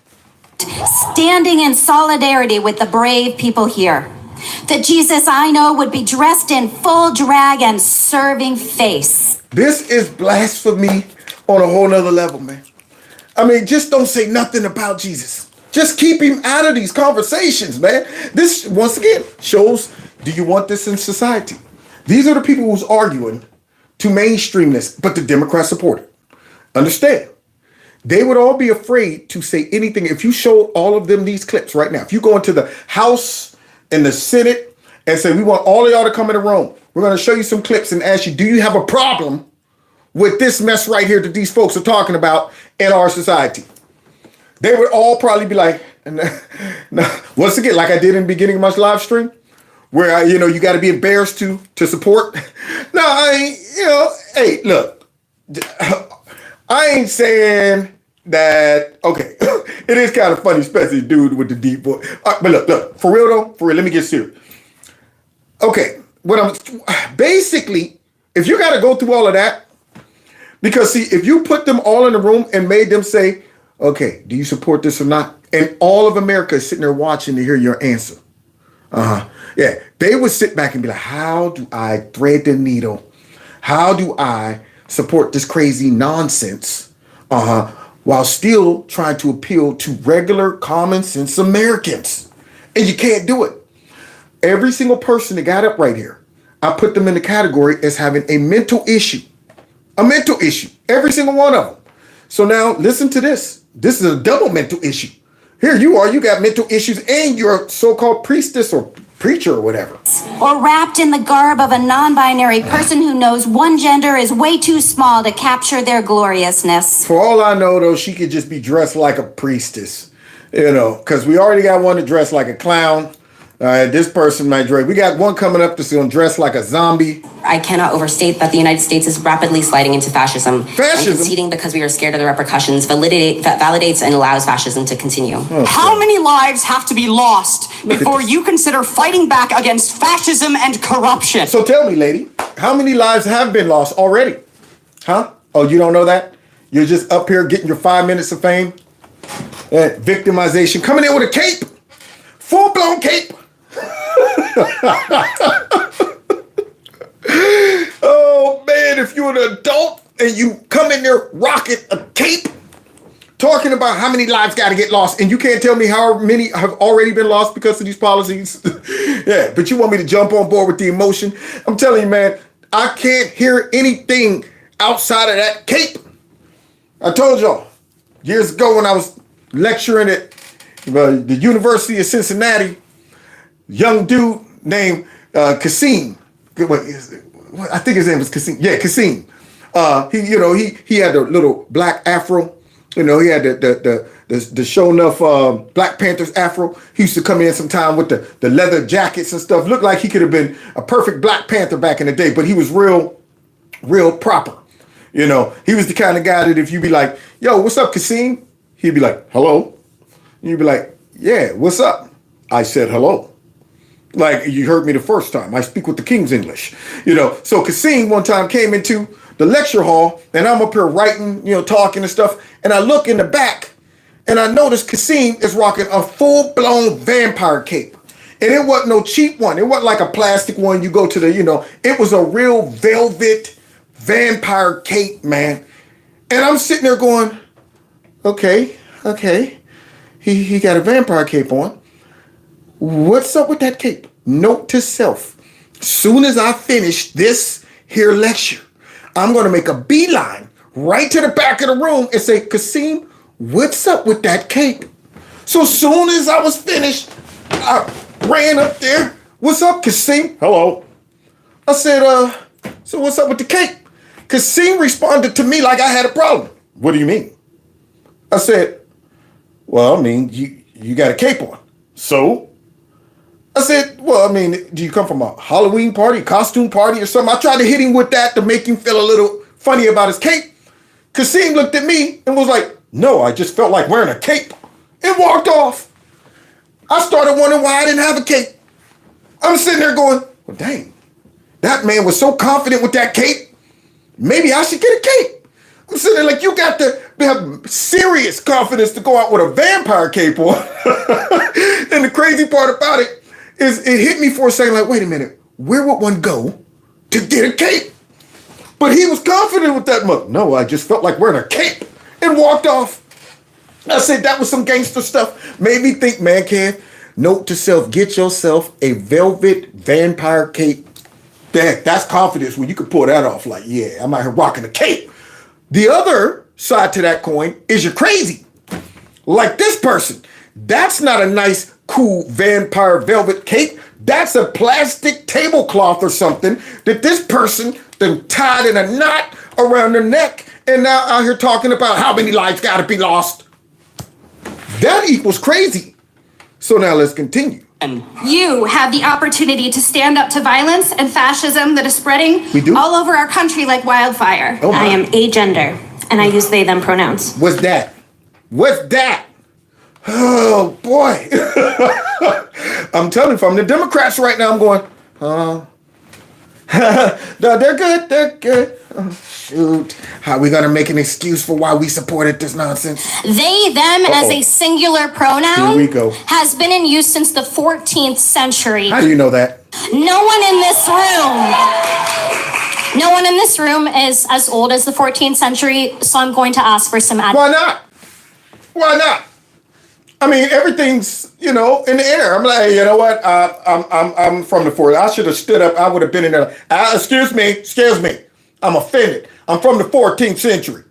Standing in solidarity with the brave people here. The Jesus I know would be dressed in full drag and serving face. This is blasphemy on a whole nother level, man. I mean, just don't say nothing about Jesus. Just keep him out of these conversations, man. This, once again, shows, do you want this in society? These are the people who's arguing to mainstream this, but the Democrats support it. Understand? They would all be afraid to say anything. If you showed all of them these clips right now, if you go into the House and the Senate and say, we want all of y'all to come in the room, we're going to show you some clips and ask you, do you have a problem with this mess right here that these folks are talking about in our society? They would all probably be like, once again, like I did in the beginning of my live stream, where, you got to be embarrassed to support. No, I ain't, hey, look, I ain't saying that, okay, it is kind of funny, especially dude with the deep voice. But look, for real, let me get serious. Okay, basically, if you got to go through all of that, because see, if you put them all in the room and made them say, okay, do you support this or not? And all of America is sitting there watching to hear your answer. Yeah, they would sit back and be like, how do I thread the needle? How do I support this crazy nonsense while still trying to appeal to regular common sense Americans? And you can't do it. Every single person that got up right here, I put them in the category as having a mental issue. A mental issue. Every single one of them. So now listen to this. This is a double mental issue. Here you are, you got mental issues and you're a so-called priestess or preacher or whatever. Or wrapped in the garb of a non-binary person who knows one gender is way too small to capture their gloriousness. For all I know, though, she could just be dressed like a priestess, because we already got one to dress like a clown. This person might dress. We got one coming up that's going to dress like a zombie. I cannot overstate that the United States is rapidly sliding into fascism. And conceding because we are scared of the repercussions validates and allows fascism to continue. Okay. How many lives have to be lost before you consider fighting back against fascism and corruption? So tell me, lady, how many lives have been lost already? Huh? Oh, you don't know that? You're just up here getting your 5 minutes of fame? Victimization. Coming in with a cape. Full-blown cape. Oh man, if you're an adult and you come in there rocking a cape, talking about how many lives got to get lost, and you can't tell me how many have already been lost because of these policies. Yeah, but you want me to jump on board with the emotion? I'm telling you, man, I can't hear anything outside of that cape. I told y'all years ago when I was lecturing at the University of Cincinnati, young dude named Kasim. I think his name was Kasim. Yeah, Kasim. He had a little black afro. He had the show enough Black Panthers afro. He used to come in sometime with the leather jackets and stuff. Looked like he could have been a perfect Black Panther back in the day, but he was real proper. He was the kind of guy that if you be like, yo, what's up, Kasim? He'd be like, hello. And you'd be like, yeah, what's up? I said hello. Like you heard me the first time. I speak with the King's English. So Kasim one time came into the lecture hall and I'm up here writing, talking and stuff. And I look in the back and I notice Kasim is rocking a full-blown vampire cape. And it wasn't no cheap one. It wasn't like a plastic one. You go to it was a real velvet vampire cape, man. And I'm sitting there going, Okay. He got a vampire cape on. What's up with that cape? Note to self. Soon as I finish this here lecture, I'm going to make a beeline right to the back of the room and say, Kasim, what's up with that cape? So soon as I was finished, I ran up there. What's up, Kasim? Hello. I said, so what's up with the cape? Kasim responded to me like I had a problem. What do you mean? I said, well, I mean, you got a cape on. So? I said, well, I mean, do you come from a Halloween party, costume party or something? I tried to hit him with that to make him feel a little funny about his cape. Kasim looked at me and was like, no, I just felt like wearing a cape. And walked off. I started wondering why I didn't have a cape. I'm sitting there going, well, dang, that man was so confident with that cape. Maybe I should get a cape. I'm sitting there like, you got to have serious confidence to go out with a vampire cape on. And the crazy part about it is it hit me for a second like, wait a minute, where would one go to get a cape? But he was confident with that mug. No, I just felt like wearing a cape and walked off. I said that was some gangster stuff. Made me think, man, Kev, note to self, get yourself a velvet vampire cape. That's confidence when you can pull that off. Like, yeah, I'm out here rocking a cape. The other side to that coin is you're crazy. Like this person. That's not a nice, cool vampire velvet cape. That's a plastic tablecloth or something that this person then tied in a knot around their neck and now out here talking about how many lives got to be lost. That equals crazy. So now let's continue. You have the opportunity to stand up to violence and fascism that is spreading all over our country like wildfire. Oh, I am agender, and I use they, them pronouns. What's that? What's that? Oh, boy. I'm telling you, from the Democrats right now, I'm going, no, they're good. They're good. Oh, shoot. How are we going to make an excuse for why we supported this nonsense? They, them as a singular pronoun Here we go. has been in use since the 14th century. How do you know that? No one in this room is as old as the 14th century, so I'm going to ask for some Why not? Why not? I mean, everything's, in the air. I'm like, you know what? I'm from the 40s. I should have stood up. I would have been in there. Excuse me. I'm offended. I'm from the 14th century.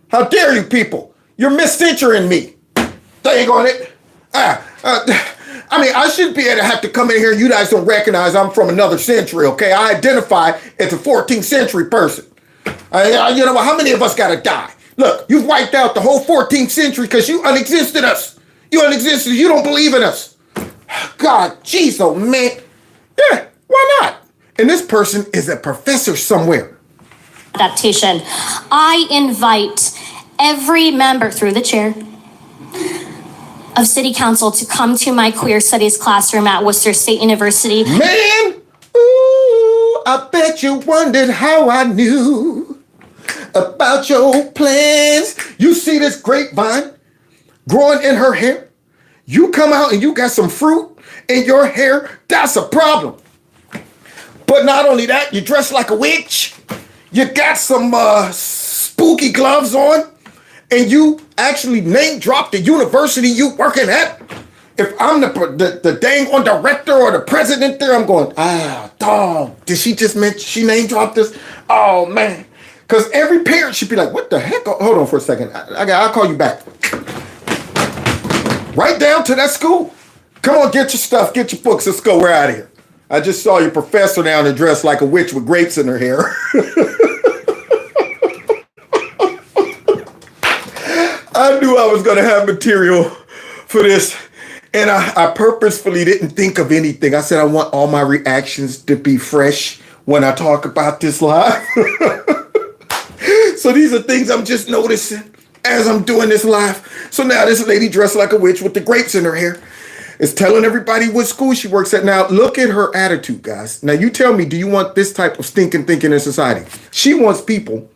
How dare you people? You're miscenturing me. Dang on it. I mean, I shouldn't be able to have to come in here and you guys don't recognize I'm from another century, okay? I identify as a 14th century person. You know what? How many of us got to die? Look, you've wiped out the whole 14th century because you unexisted us. You unexisted. You don't believe in us. God, jeez, oh man. Yeah, why not? And this person is a professor somewhere. adaptation. I invite every member through the chair of City Council to come to my queer studies classroom at Worcester State University. Man, ooh, I bet you wondered how I knew about your plans. You see this grapevine growing in her hair? You come out and you got some fruit in your hair, that's a problem. But not only that, you dress like a witch. You got some spooky gloves on. And you actually name drop the university you working at. If I'm the dang on director or the president there, I'm going, dog, did she just mention she name dropped this? Oh, man. Because every parent should be like, what the heck? Hold on for a second. I'll call you back. Right down to that school. Come on, get your stuff, get your books. Let's go. We're out of here. I just saw your professor down there dressed like a witch with grapes in her hair. I knew I was going to have material for this, and I purposefully didn't think of anything. I said I want all my reactions to be fresh when I talk about this live. So these are things I'm just noticing as I'm doing this live. So now this lady dressed like a witch with the grapes in her hair is telling everybody what school she works at. Now look at her attitude, guys. Now you tell me, do you want this type of stinking thinking in society? She wants people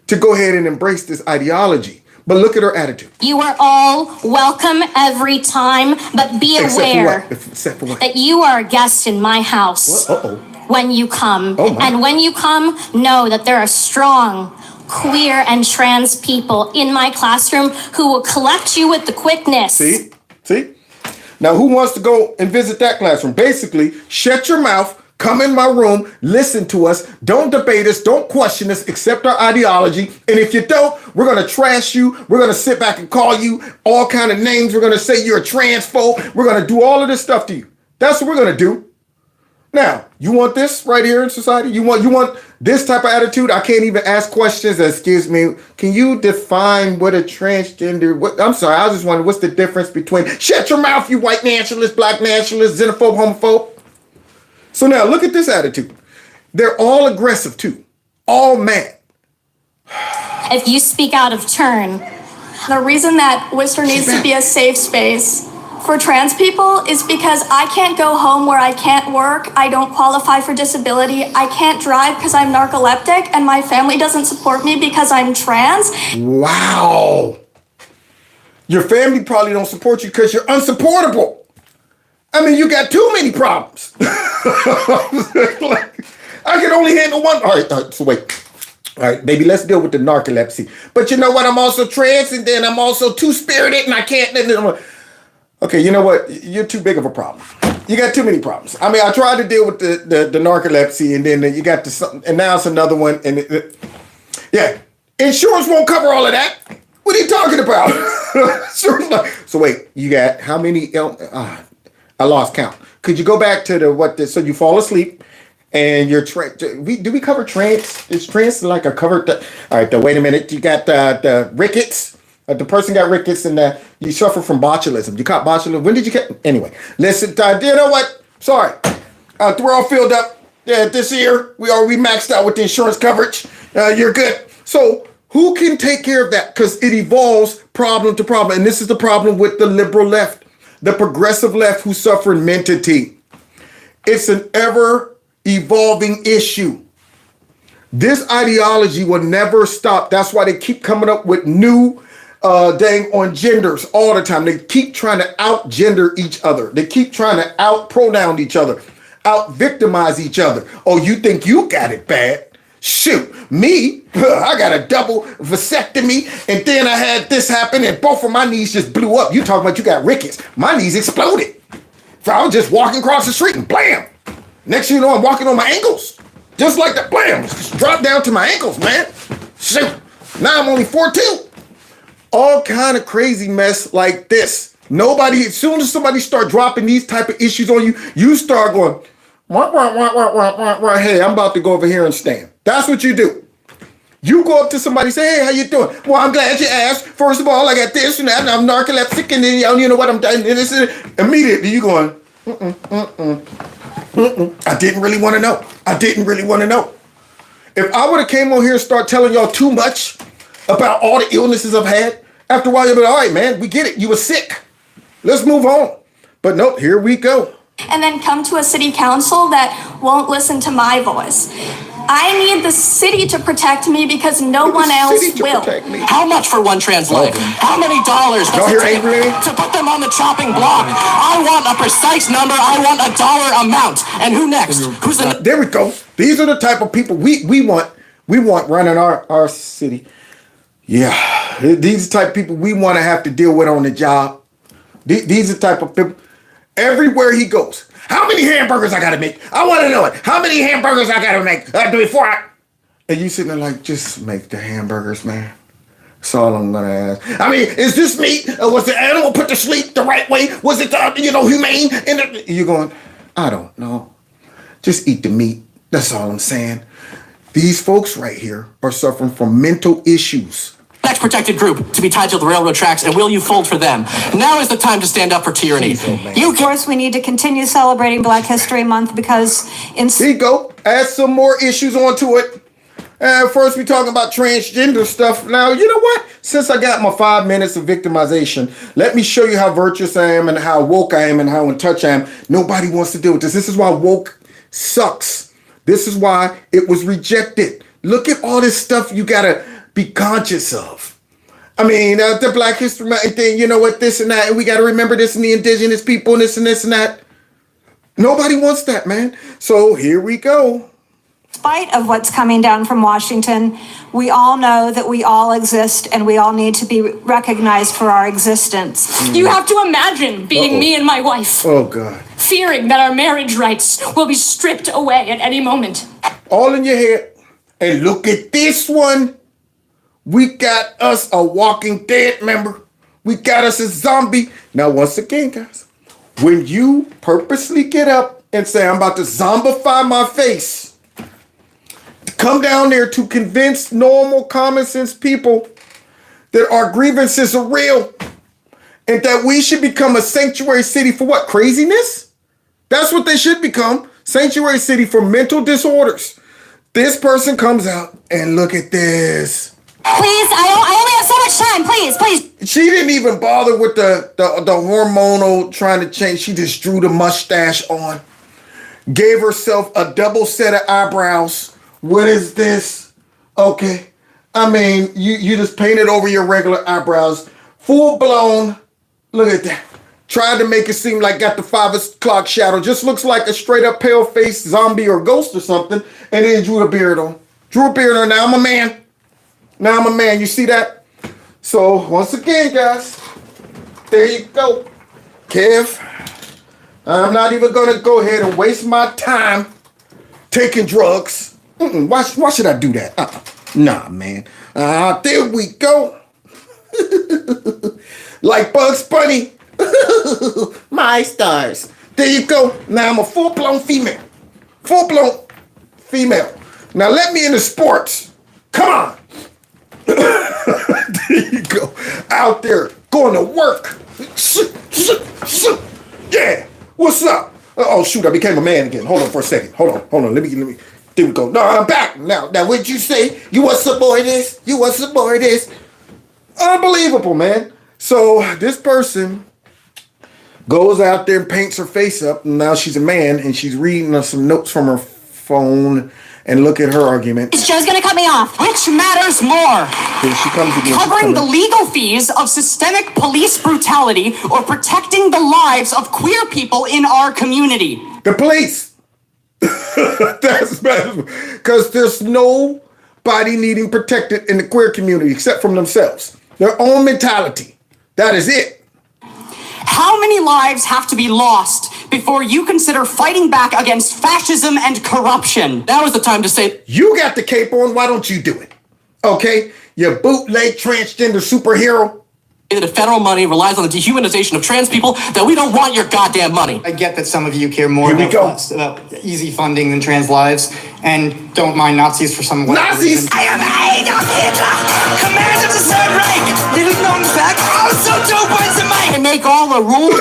to go ahead and embrace this ideology. But look at her attitude. You are all welcome every time, but be aware that you are a guest in my house when you come. And when you come, know that there are strong, queer and trans people in my classroom who will collect you with the quickness. See? Now, who wants to go and visit that classroom? Basically, shut your mouth, come in my room, listen to us, don't debate us, don't question us, accept our ideology. And if you don't, we're going to trash you. We're going to sit back and call you all kind of names. We're going to say you're a transphobe. We're going to do all of this stuff to you. That's what we're going to do. Now, you want this right here in society? You want this type of attitude? I can't even ask questions. Excuse me. Can you define what a transgender? I'm sorry. I was just wondering what's the difference between. Shut your mouth, you white nationalist, black nationalist, xenophobe, homophobe. So now look at this attitude. They're all aggressive too. All mad. If you speak out of turn. The reason that Worcester needs to be a safe space for trans people is because I can't go home where I can't work. I don't qualify for disability. I can't drive because I'm narcoleptic, and my family doesn't support me because I'm trans. Wow. Your family probably don't support you because you're unsupportable. I mean, you got too many problems. I can only handle one. All right, so wait. All right, baby, let's deal with the narcolepsy. But you know what? I'm also trans, and then I'm also two-spirited, and I can't. Okay, you know what? You're too big of a problem. You got too many problems. I mean, I tried to deal with the narcolepsy, and then you got and now it's another one. And yeah, insurance won't cover all of that. What are you talking about? So wait, you got how many? I lost count. Could you go back to so you fall asleep, and you're do we cover trance? Is trance like a covered? All right, wait a minute. You got the rickets. The person got rickets, and you suffer from botulism. You caught botulism. When did you get? Anyway, listen. You know what? Sorry, we're all filled up. Yeah, this year we maxed out with the insurance coverage. You're good. So who can take care of that? Because it evolves problem to problem, and this is the problem with the liberal left, the progressive left, who suffer mentality. It's an ever evolving issue. This ideology will never stop. That's why they keep coming up with new on genders all the time. They keep trying to out-gender each other. They keep trying to out-pronoun each other, out-victimize each other. Oh, you think you got it bad? Shoot, me, I got a double vasectomy, and then I had this happen, and both of my knees just blew up. You talking about you got rickets. My knees exploded. So I was just walking across the street, and blam. Next thing you know, I'm walking on my ankles. Just like that, blam. Just dropped down to my ankles, man. Shoot, now I'm only 4'2". All kind of crazy mess like this. As soon as somebody start dropping these type of issues on you, you start going, wah, wah, wah, wah, wah, wah, wah. Hey, I'm about to go over here and stand. That's what you do. You go up to somebody and say, hey, how you doing? Well, I'm glad you asked. First of all, I got this and that, and I'm narcoleptic, and then you know what I'm doing. And this is immediately you going, I didn't really want to know. If I would have came on here and start telling y'all too much about all the illnesses I've had, after a while you'll be like, all right, man, we get it. You were sick. Let's move on. But nope, here we go. And then come to a city council that won't listen to my voice. I need the city to protect me because no one else will. How much for one trans life? How many dollars does it take to put them on the chopping block? I want a precise number. I want a dollar amount. And who next? There we go. These are the type of people we want running our city. Yeah, these are the type of people we want to have to deal with on the job. These are the type of people. Everywhere he goes, how many hamburgers I gotta make? I want to know it. How many hamburgers I gotta make before I? And you sitting there like, just make the hamburgers, man. That's all I'm gonna ask. I mean, is this meat? Was the animal put to sleep the right way? Was it humane? And you're going, I don't know. Just eat the meat. That's all I'm saying. These folks right here are suffering from mental issues. Next protected group to be tied to the railroad tracks, and will you fold for them? Now is the time to stand up for tyranny. Of course, we need to continue celebrating Black History Month because There you go. Add some more issues onto it. First, we talking about transgender stuff. Now, you know what? Since I got my 5 minutes of victimization, let me show you how virtuous I am and how woke I am and how in touch I am. Nobody wants to deal with this. This is why woke sucks. This is why it was rejected. Look at all this stuff you gotta be conscious of. I mean, the Black History Month thing, you know what, this and that, and we gotta remember this and the indigenous people and this and that. Nobody wants that, man. So here we go. spite of what's coming down from Washington, we all know that we all exist and we all need to be recognized for our existence. You have to imagine being me and my wife. Oh, God. Fearing that our marriage rights will be stripped away at any moment. All in your head. And look at this one. We got us a Walking Dead member. We got us a zombie. Now, once again, guys, when you purposely get up and say, I'm about to zombify my face, to come down there to convince normal, common sense people that our grievances are real and that we should become a sanctuary city for what? Craziness? That's what they should become. Sanctuary city for mental disorders. This person comes out and look at this. Please, I only have so much time. Please. She didn't even bother with the hormonal trying to change. She just drew the mustache on. Gave herself a double set of eyebrows. What is this? Okay. I mean, you just painted over your regular eyebrows. Full blown. Look at that. Tried to make it seem like got the 5 o'clock shadow. Just looks like a straight up pale faced zombie or ghost or something. And then drew a beard on. Drew a beard on. Now I'm a man. Now I'm a man. You see that? So once again, guys, there you go. Kev, I'm not even going to go ahead and waste my time taking drugs. Why should I do that? Nah, man. There we go. Like Bugs Bunny. My stars. There you go. Now I'm a full-blown female. Full-blown female. Now let me into sports. Come on. There you go. Out there going to work. Yeah. What's up? Oh shoot, I became a man again. Hold on for a second. Hold on. Let me. There we go. No, I'm back. Now what'd you say? You want some more of this? You want some more of this? Unbelievable, man. So this person goes out there and paints her face up, and now she's a man, and she's reading some notes from her phone. And look at her argument. Joe's gonna cut me off. Which matters more? Here she comes again. Covering the legal fees of systemic police brutality or protecting the lives of queer people in our community? The police. That's because there's nobody needing protected in the queer community except from themselves. Their own mentality. That is it. How many lives have to be lost before you consider fighting back against fascism and corruption? Now is the time to say, you got the cape on, why don't you do it? Okay? You bootleg transgender superhero. That federal money relies on the dehumanization of trans people, that we don't want your goddamn money. I get that some of you care more about easy funding than trans lives, and don't mind Nazis for some whatever reason. I am Adolf Hitler, commander of the Third Reich, little known fact, also 2 points in my... And make all the rules.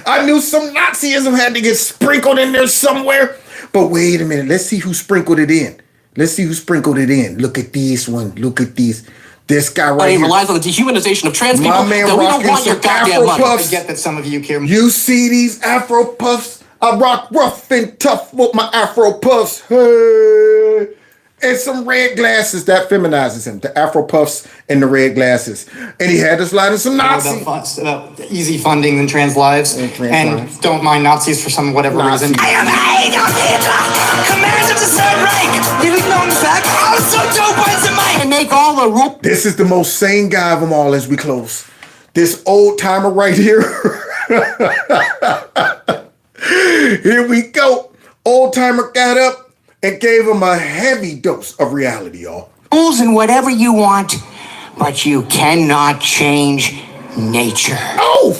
I knew some Nazism had to get sprinkled in there somewhere. But wait a minute, let's see who sprinkled it in. Look at this one, look at this. This guy right here relies on the dehumanization of trans people, that we don't want your goddamn money. I get that some of you care more. You see these Afro puffs? I rock rough and tough with my Afro puffs. Hey. And some red glasses. That feminizes him. The Afro puffs and the red glasses. And he had to slide in some Nazis. About easy funding than trans lives. And don't mind Nazis for some whatever reason. I am Adolf Hitler, commander of the Third Reich, little known fact, also 2 points in my... And make all the rules. This is the most sane guy of them all as we close. This old timer right here. Here we go. Old timer got up and gave him a heavy dose of reality, y'all. Rules and whatever you want, but you cannot change nature. Oh!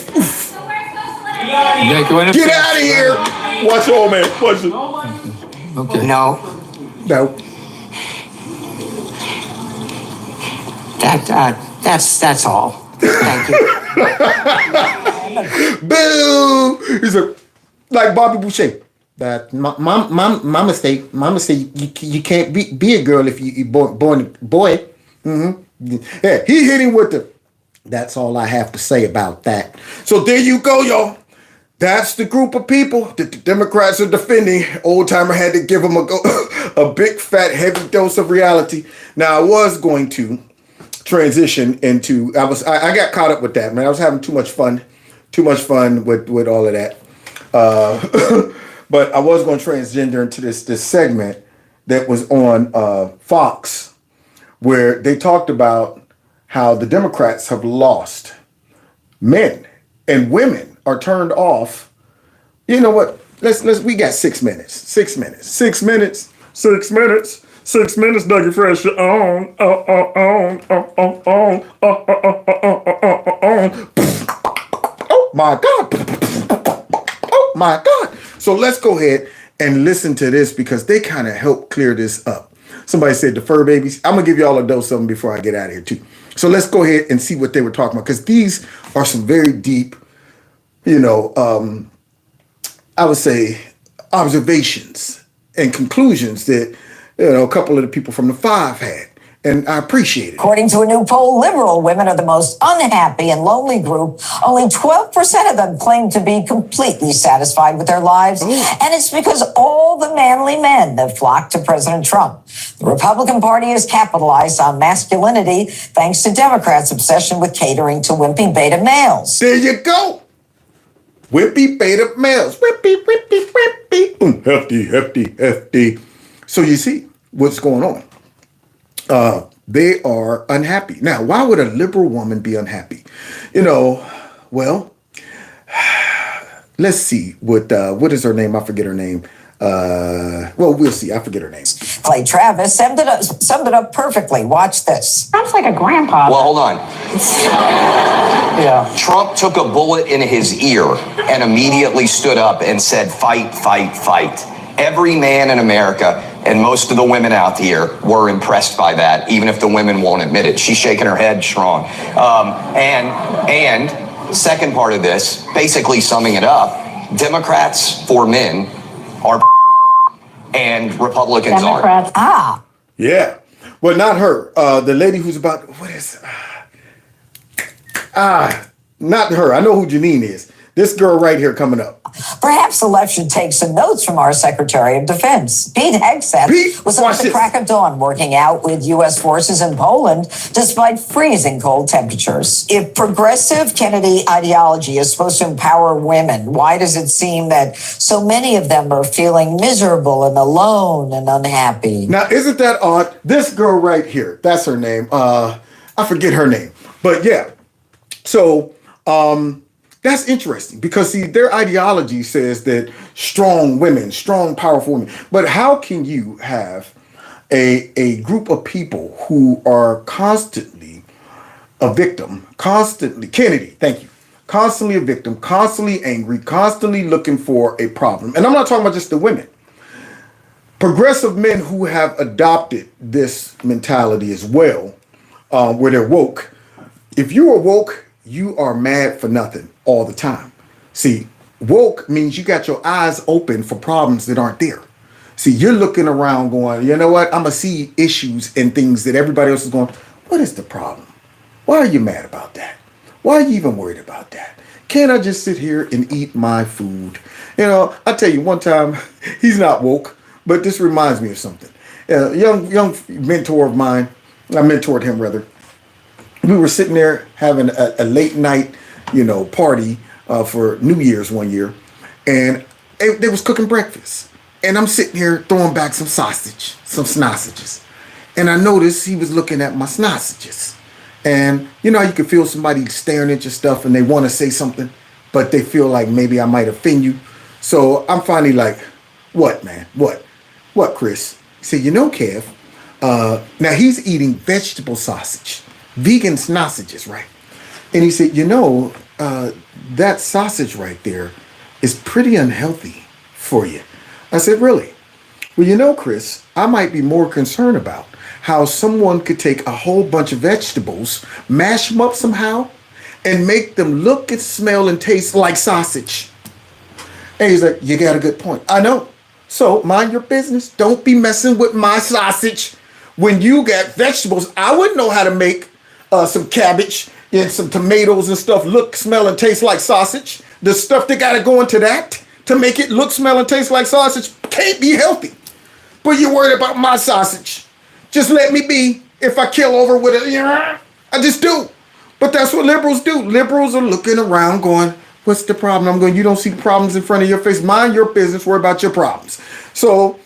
Get out of here! Watch old man. Watch it. Okay. No. That's all. Thank you. Boo! He's like Bobby Boucher. That my mistake. My mistake. You can't be a girl if you born a boy. Mm-hmm. Yeah, he hit him with the. That's all I have to say about that. So there you go, y'all. That's the group of people that the Democrats are defending. Old timer had to give them a big fat heavy dose of reality. Now I was going to transition into. I got caught up with that, man. I was having too much fun with all of that. But I was going to transgender into this segment that was on Fox, where they talked about how the Democrats have lost. Men and women are turned off. You know what? We got 6 minutes. 6 minutes. 6 minutes. 6 minutes. 6 minutes, Dougie Fresh. On. Oh my God. Oh my God. So let's go ahead and listen to this because they kind of help clear this up. Somebody said the fur babies. I'm going to give you all a dose of them before I get out of here too. So let's go ahead and see what they were talking about because these are some very deep, I would say observations and conclusions that, a couple of the people from the Five had. And I appreciate it. According to a new poll, liberal women are the most unhappy and lonely group. Only 12% of them claim to be completely satisfied with their lives. And it's because all the manly men that flocked to President Trump. The Republican Party has capitalized on masculinity thanks to Democrats' obsession with catering to wimpy beta males. There you go. Wimpy beta males. Wimpy, wimpy, wimpy. Hefty, hefty, hefty. So you see what's going on. They are unhappy. Now, why would a liberal woman be unhappy? Well, let's see what is her name? I forget her name. We'll see. I forget her name. Clay Travis summed it up perfectly. Watch this. Sounds like a grandpa. Well, hold on. Yeah. Trump took a bullet in his ear and immediately stood up and said, fight, fight, fight. Every man in America and most of the women out here were impressed by that, even if the women won't admit it. She's shaking her head strong. And second part of this, basically summing it up, Democrats for men are and Republicans Democrats. aren't. Yeah. Well, not her. The lady who's about, not her. I know who Janine is. This girl right here coming up. Perhaps the left should take some notes from our Secretary of Defense. Pete Hegseth was up at the crack of dawn working out with U.S. forces in Poland despite freezing cold temperatures. If progressive Kennedy ideology is supposed to empower women, why does it seem that so many of them are feeling miserable and alone and unhappy? Now, isn't that odd? This girl right here, that's her name. I forget her name. But yeah. So, that's interesting because, see, their ideology says that strong women, strong, powerful women. But how can you have a group of people who are constantly a victim, Kennedy, thank you, constantly a victim, constantly angry, constantly looking for a problem? And I'm not talking about just the women. Progressive men who have adopted this mentality as well, where they're woke. If you are woke, you are mad for nothing all the time. See, woke means you got your eyes open for problems that aren't there. See, you're looking around going, you know what? I'm going to see issues and things that everybody else is going, what is the problem? Why are you mad about that? Why are you even worried about that? Can't I just sit here and eat my food? I tell you, one time, he's not woke, but this reminds me of something. A young mentor of mine, I mentored him rather. We were sitting there having a late night, party for New Year's one year, and they was cooking breakfast. And I'm sitting here throwing back some sausages. And I noticed he was looking at my sausages. And you know how you can feel somebody staring at your stuff and they want to say something, but they feel like maybe I might offend you. So I'm finally like, what, man? What, Chris? He said, Kev, now he's eating vegetable sausage. Vegan sausages, right? And he said, that sausage right there is pretty unhealthy for you. I said, really? Well, Chris, I might be more concerned about how someone could take a whole bunch of vegetables, mash them up somehow, and make them look and smell and taste like sausage. And he's like, you got a good point. I know. So mind your business. Don't be messing with my sausage. When you got vegetables, I wouldn't know how to make some cabbage and some tomatoes and stuff look, smell, and taste like sausage. The stuff that got to go into that to make it look, smell, and taste like sausage can't be healthy. But you're worried about my sausage. Just let me be. If I kill over with it, I just do. But that's what liberals do. Liberals are looking around going, What's the problem? I'm going, you don't see problems in front of your face. Mind your business. Worry about your problems. So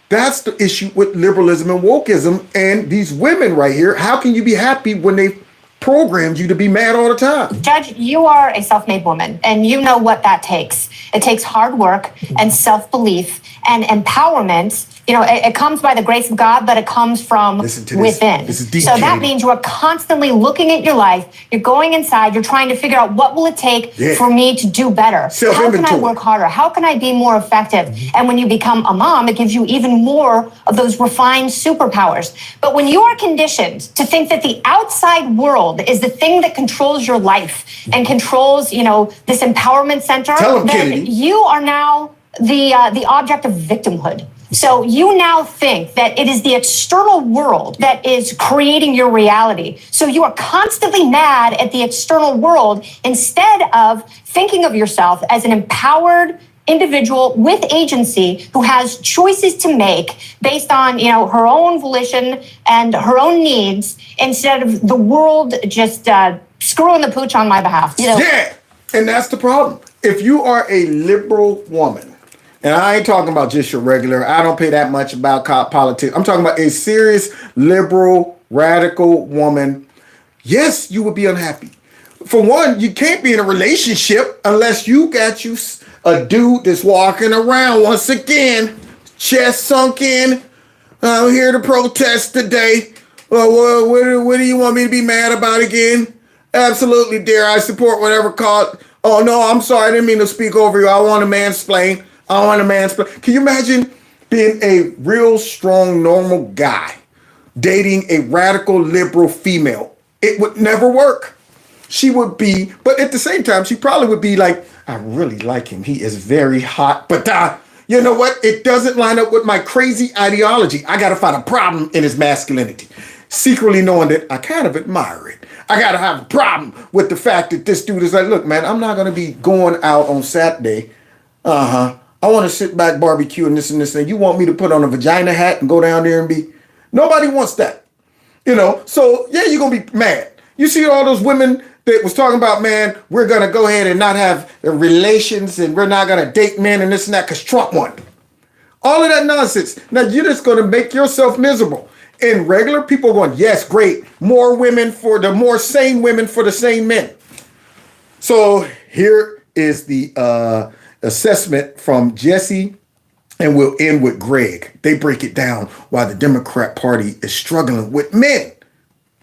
that's the issue with liberalism and wokeism. And these women right here, how can you be happy when they programmed you to be mad all the time? Judge, you are a self-made woman, and you know what that takes. It takes hard work and self-belief and empowerment. You know, it comes by the grace of God, but it comes from within. This is deep, so that means you are constantly looking at your life. You're going inside. You're trying to figure out what will it take for me to do better? How can I work harder? How can I be more effective? And when you become a mom, it gives you even more of those refined superpowers. But when you are conditioned to think that the outside world is the thing that controls your life and controls, you know, this empowerment center, then you are now the object of victimhood. So you now think that it is the external world that is creating your reality. So you are constantly mad at the external world instead of thinking of yourself as an empowered individual with agency who has choices to make based on, you know, her own volition and her own needs instead of the world just screwing the pooch on my behalf. You know? Yeah, and that's the problem. If you are a liberal woman, and I ain't talking about just your regular, I don't pay that much about politics. I'm talking about a serious, liberal, radical woman. Yes, you would be unhappy. For one, you can't be in a relationship unless you got you a dude that's walking around once again, chest sunk in. I'm here to protest today. Well, what do you want me to be mad about again? Absolutely, dear. I support whatever cause. Oh, no, I'm sorry. I didn't mean to speak over you. I want to mansplain. Can you imagine being a real strong, normal guy dating a radical, liberal female? It would never work. She would be, but at the same time, she probably would be like, I really like him. He is very hot, but you know what? It doesn't line up with my crazy ideology. I got to find a problem in his masculinity. Secretly knowing that I kind of admire it. I got to have a problem with the fact that this dude is like, look, man, I'm not going to be going out on Saturday. I want to sit back, barbecue, and this and this. And you want me to put on a vagina hat and go down there and be? Nobody wants that. You know, so yeah, you're going to be mad. You see all those women that was talking about, man, we're going to go ahead and not have relations and we're not going to date men and this and that because Trump won. All of that nonsense. Now, you're just going to make yourself miserable. And regular people are going, yes, great. More women for the more sane women for the same men. So here is the assessment from Jesse, and we'll end with Greg. They break it down why the Democrat Party is struggling with men.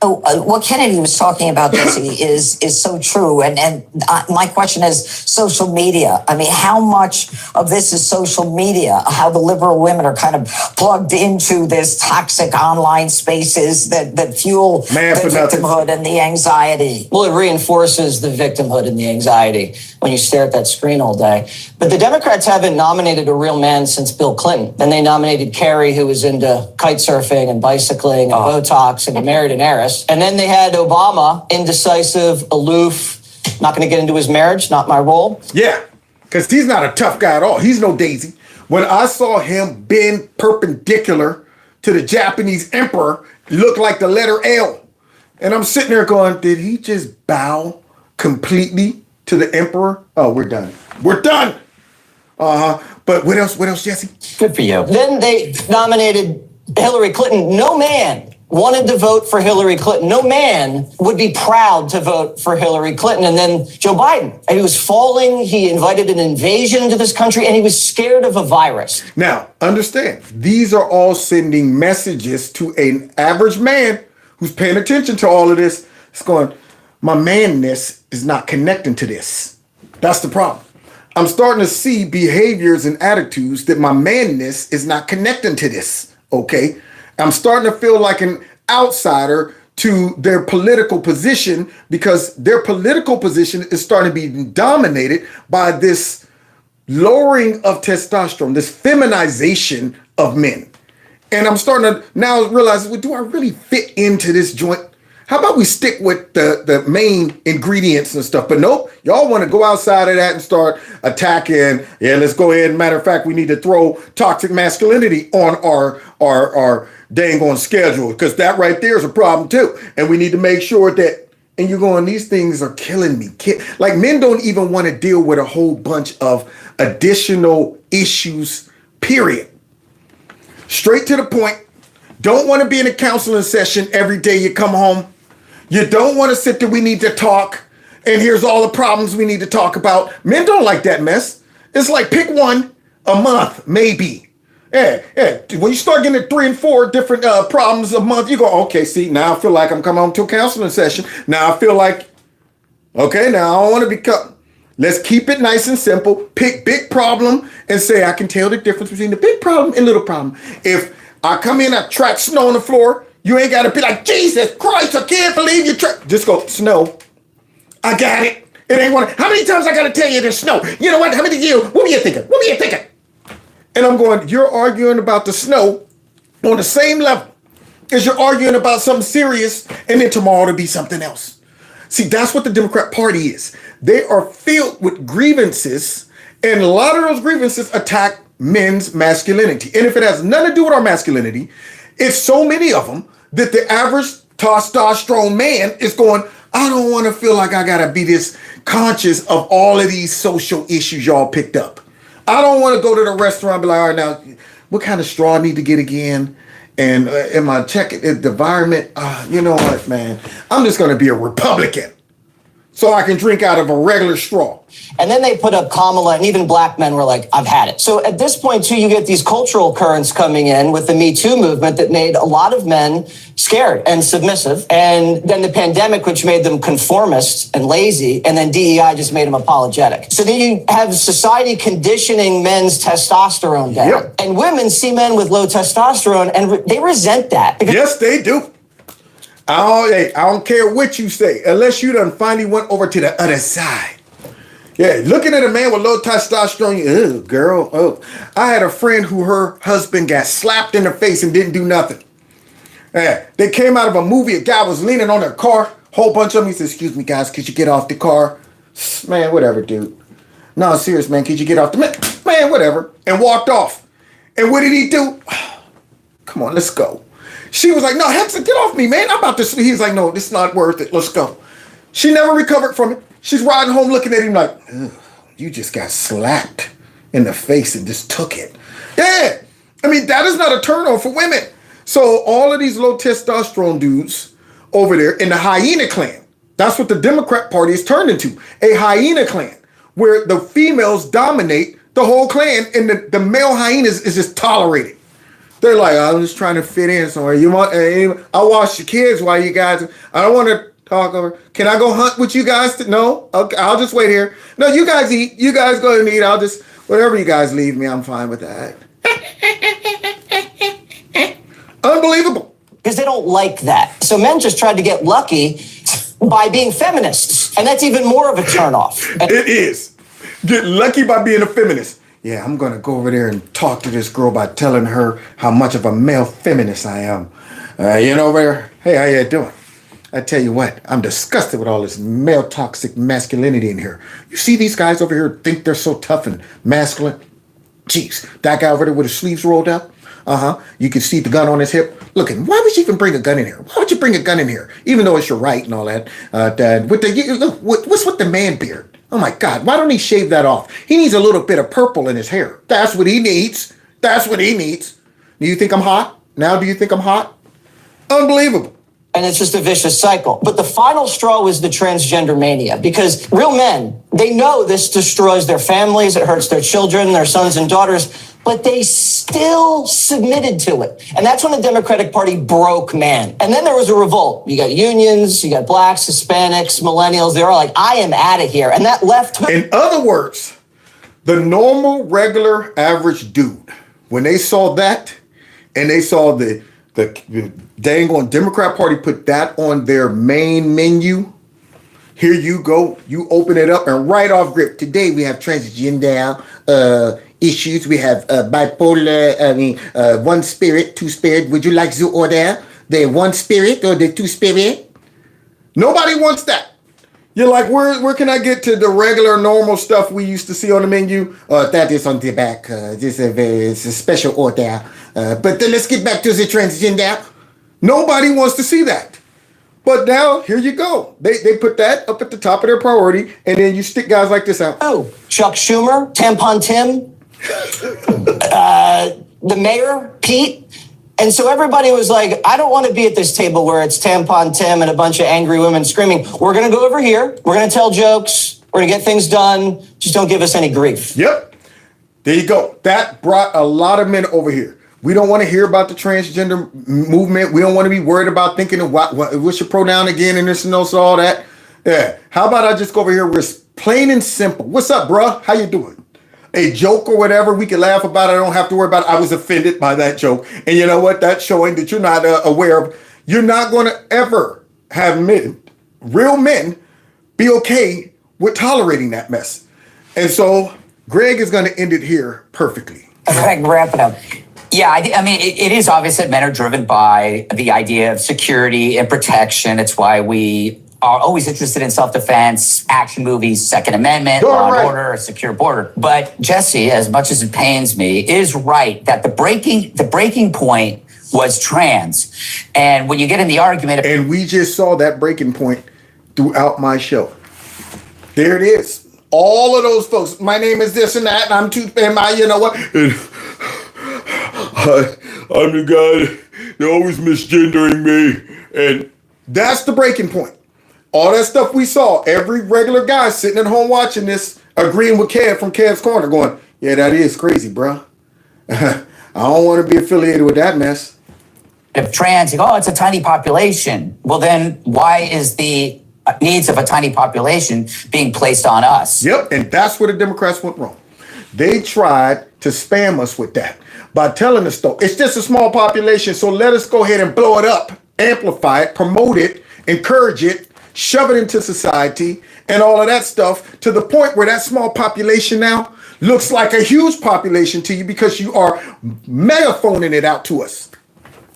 What Kennedy was talking about, Jesse, is so true. And my question is social media. I mean, how much of this is social media? How the liberal women are kind of plugged into this toxic online spaces that fuel the victimhood and the anxiety. Well, it reinforces the victimhood and the anxiety when you stare at that screen all day. But the Democrats haven't nominated a real man since Bill Clinton. Then they nominated Kerry, who was into kite surfing and bicycling and Botox and married an heiress. And then they had Obama, indecisive, aloof, not going to get into his marriage, not my role. Yeah, because he's not a tough guy at all. He's no Daisy. When I saw him bend perpendicular to the Japanese emperor, it looked like the letter L. And I'm sitting there going, did he just bow completely to the emperor? Oh, we're done. We're done. But what else, Jesse? Good for you. Then they nominated Hillary Clinton. No man wanted to vote for Hillary Clinton. No man would be proud to vote for Hillary Clinton. And then Joe Biden, he was falling. He invited an invasion into this country, and he was scared of a virus. Now, understand, these are all sending messages to an average man who's paying attention to all of this. It's going, my manness is not connecting to this. That's the problem. I'm starting to see behaviors and attitudes that my manness is not connecting to this, okay? I'm starting to feel like an outsider to their political position because their political position is starting to be dominated by this lowering of testosterone, this feminization of men. And I'm starting to now realize, well, do I really fit into this joint? How about we stick with the main ingredients and stuff? But nope, y'all want to go outside of that and start attacking. Yeah, let's go ahead. Matter of fact, we need to throw toxic masculinity on our dang on schedule because that right there is a problem too. And we need to make sure that And you're going, these things are killing me. Like, men don't even want to deal with a whole bunch of additional issues, period. Straight to the point. Don't want to be in a counseling session every day you come home. You don't want to sit there, we need to talk, and here's all the problems we need to talk about. Men don't like that mess. It's like, pick one a month, maybe. Yeah. When you start getting 3 and 4 different problems a month, you go, okay, see, now I feel like I'm coming home to a counseling session. Now I feel like, okay, now I don't want to become. Let's keep it nice and simple. Pick big problem and say, I can tell the difference between the big problem and little problem. If I come in, I track snow on the floor, you ain't got to be like, Jesus Christ, I can't believe you track. Just go, snow. I got it. It ain't one. How many times I got to tell you there's snow? You know what? How many you? What were you thinking? What were you thinking? And I'm going, you're arguing about the snow on the same level as you're arguing about something serious, and then tomorrow to be something else. See, that's what the Democrat Party is. They are filled with grievances, and a lot of those grievances attack men's masculinity. And if it has nothing to do with our masculinity, it's so many of them that the average testosterone man is going, I don't want to feel like I got to be this conscious of all of these social issues y'all picked up. I don't want to go to the restaurant and be like, all right, now, what kind of straw I need to get again? And am I checking the environment? You know what, man? I'm just going to be a Republican so I can drink out of a regular straw. And then they put up Kamala, and even black men were like, I've had it. So at this point, too, you get these cultural currents coming in with the Me Too movement that made a lot of men scared and submissive. And then the pandemic, which made them conformist and lazy. And then DEI just made them apologetic. So then you have society conditioning men's testosterone down. Yep. And women see men with low testosterone, and they resent that. Yes, they do. I don't care what you say, unless you done finally went over to the other side. Yeah, looking at a man with low testosterone, girl, I had a friend who her husband got slapped in the face and didn't do nothing. Yeah, they came out of a movie, a guy was leaning on their car, whole bunch of them, he said, excuse me guys, could you get off the car? Man, whatever, dude. No, serious, man, could you get off the, man, whatever, and walked off. And what did he do? Come on, let's go. She was like, no, Hexer, get off me, man. I'm about to sleep. He was like, no, this is not worth it. Let's go. She never recovered from it. She's riding home looking at him like, you just got slapped in the face and just took it. Yeah. I mean, that is not a turn on for women. So all of these low testosterone dudes over there in the hyena clan, that's what the Democrat Party is turned into, a hyena clan, where the females dominate the whole clan and the male hyenas is just tolerated. They're like, I'm just trying to fit in somewhere. You want? I'll watch the kids while you guys. I don't want to talk over. Can I go hunt with you guys? No. Okay, I'll just wait here. No, you guys eat. You guys go and eat. I'll just whatever you guys leave me. I'm fine with that. Unbelievable. Because they don't like that. So men just tried to get lucky by being feminists, and that's even more of a turnoff. It is. Get lucky by being a feminist. Yeah, I'm going to go over there and talk to this girl by telling her how much of a male feminist I am. You know, where, hey, how you doing? I tell you what, I'm disgusted with all this male toxic masculinity in here. You see these guys over here think they're so tough and masculine? Jeez, that guy over there with his sleeves rolled up? You can see the gun on his hip. Look, why would you even bring a gun in here? Why would you bring a gun in here? Even though it's your right and all that. What's with the man beard? Oh my God, why don't he shave that off? He needs a little bit of purple in his hair. That's what he needs. That's what he needs. Do you think I'm hot? Now do you think I'm hot? Unbelievable. And it's just a vicious cycle. But the final straw was the transgender mania, because real men, they know this destroys their families, it hurts their children, their sons and daughters, but they still submitted to it. And that's when the Democratic Party broke man. And then there was a revolt. You got unions, you got blacks, Hispanics, millennials. They were like, I am out of here. And that left. In other words, the normal, regular, average dude, when they saw that and they saw the dang on Democrat Party put that on their main menu, here you go. You open it up and right off grip. Today we have transgender issues. We have bipolar, one spirit, two spirit. Would you like to order the one spirit or the two spirit? Nobody wants that. You're like, where can I get to the regular, normal stuff we used to see on the menu? That is on the back. This is a special order. But then let's get back to the transgender. Nobody wants to see that. But now, here you go. They put that up at the top of their priority, and then you stick guys like this out. Oh, Chuck Schumer, Tampon Tim, the mayor, Pete. And so everybody was like, I don't want to be at this table where it's Tampon Tim and a bunch of angry women screaming. We're going to go over here. We're going to tell jokes. We're going to get things done. Just don't give us any grief. Yep. There you go. That brought a lot of men over here. We don't want to hear about the transgender movement. We don't want to be worried about thinking of what's your pronoun again and this and those, all that. Yeah. How about I just go over here? We're plain and simple. What's up, bruh? How you doing? A joke or whatever, we can laugh about it. I don't have to worry about it. I was offended by that joke. And you know what? That's showing that you're not aware of. You're not going to ever have men, real men, be okay with tolerating that mess. And so Greg is going to end it here perfectly. Okay, wrap it up. Yeah, I mean, it is obvious that men are driven by the idea of security and protection. It's why we are always interested in self-defense, action movies, Second Amendment, law and order, a secure border. But Jesse, as much as it pains me, is right that the breaking point was trans. And when you get in the argument... And we just saw that breaking point throughout my show. There it is. All of those folks, my name is this and that, and I'm too, and my, you know what? I'm the guy, they're always misgendering me. And that's the breaking point. All that stuff we saw, every regular guy sitting at home watching this, agreeing with Kev from Kev's Corner, going, yeah, that is crazy, bro. I don't want to be affiliated with that mess. If trans, it's a tiny population. Well, then why is the needs of a tiny population being placed on us? Yep, and that's where the Democrats went wrong. They tried to spam us with that by telling us, though, it's just a small population, so let us go ahead and blow it up, amplify it, promote it, encourage it, shove it into society, and all of that stuff, to the point where that small population now looks like a huge population to you because you are megaphoning it out to us.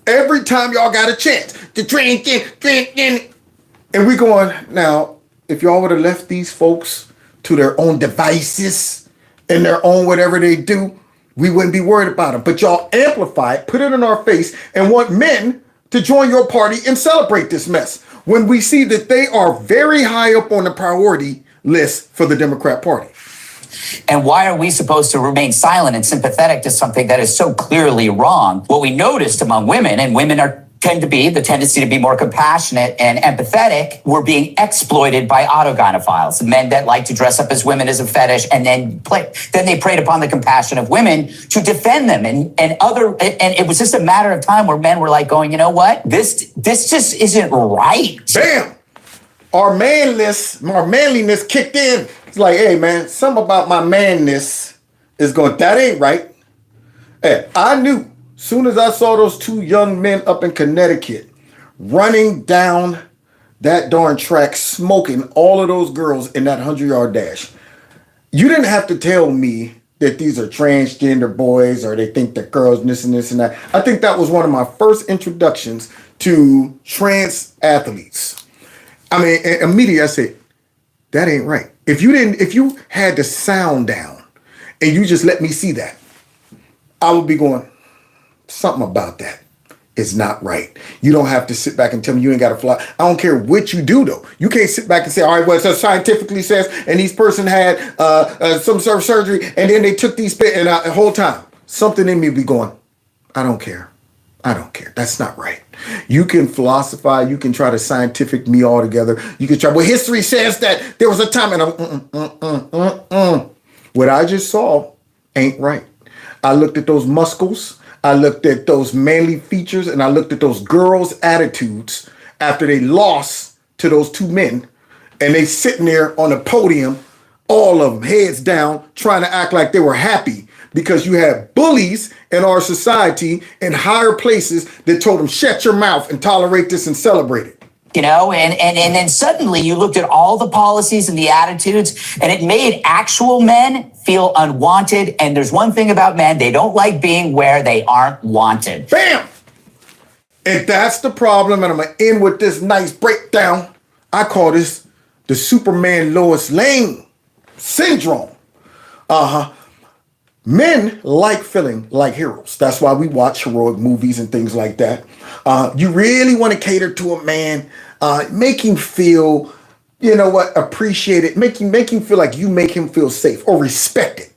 Every time y'all got a chance to drink in. And we going, now, if y'all would have left these folks to their own devices and their own whatever they do, we wouldn't be worried about them. But y'all amplify it, put it in our face, and want men to join your party and celebrate this mess, when we see that they are very high up on the priority list for the Democrat Party. And why are we supposed to remain silent and sympathetic to something that is so clearly wrong? What we noticed among women, and women tend to be the tendency to be more compassionate and empathetic, were being exploited by autogynephiles, men that like to dress up as women as a fetish, and then they preyed upon the compassion of women to defend them, and it was just a matter of time where men were like going, you know what, this just isn't right. Bam! Our manliness kicked in. It's like, hey man, something about my manness is going, that ain't right. Hey, I knew. Soon as I saw those two young men up in Connecticut running down that darn track, smoking all of those girls in that 100-yard dash, you didn't have to tell me that these are transgender boys or they think they're girls and this and this and that. I think that was one of my first introductions to trans athletes. I mean, immediately I said, that ain't right. If you had the sound down and you just let me see that, I would be going, something about that is not right. You don't have to sit back and tell me you ain't got to fly. I don't care what you do, though. You can't sit back and say, all right, well, it scientifically says, and these person had some sort of surgery, and then they took these and the whole time, something in me be going, I don't care. I don't care. That's not right. You can philosophize. You can try to scientific me all together. You can try. Well, history says that there was a time, and what I just saw ain't right. I looked at those muscles. I looked at those manly features, and I looked at those girls' attitudes after they lost to those two men, and they sitting there on the podium, all of them heads down, trying to act like they were happy because you had bullies in our society in higher places that told them, shut your mouth and tolerate this and celebrate it. And then suddenly you looked at all the policies and the attitudes, and it made actual men feel unwanted. And there's one thing about men, they don't like being where they aren't wanted. Bam! And that's the problem. And I'm going to end with this nice breakdown. I call this the Superman Lois Lane syndrome. Men like feeling like heroes. That's why we watch heroic movies and things like that. You really want to cater to a man. make him feel, you know what, appreciated, make him feel like you make him feel safe or respected.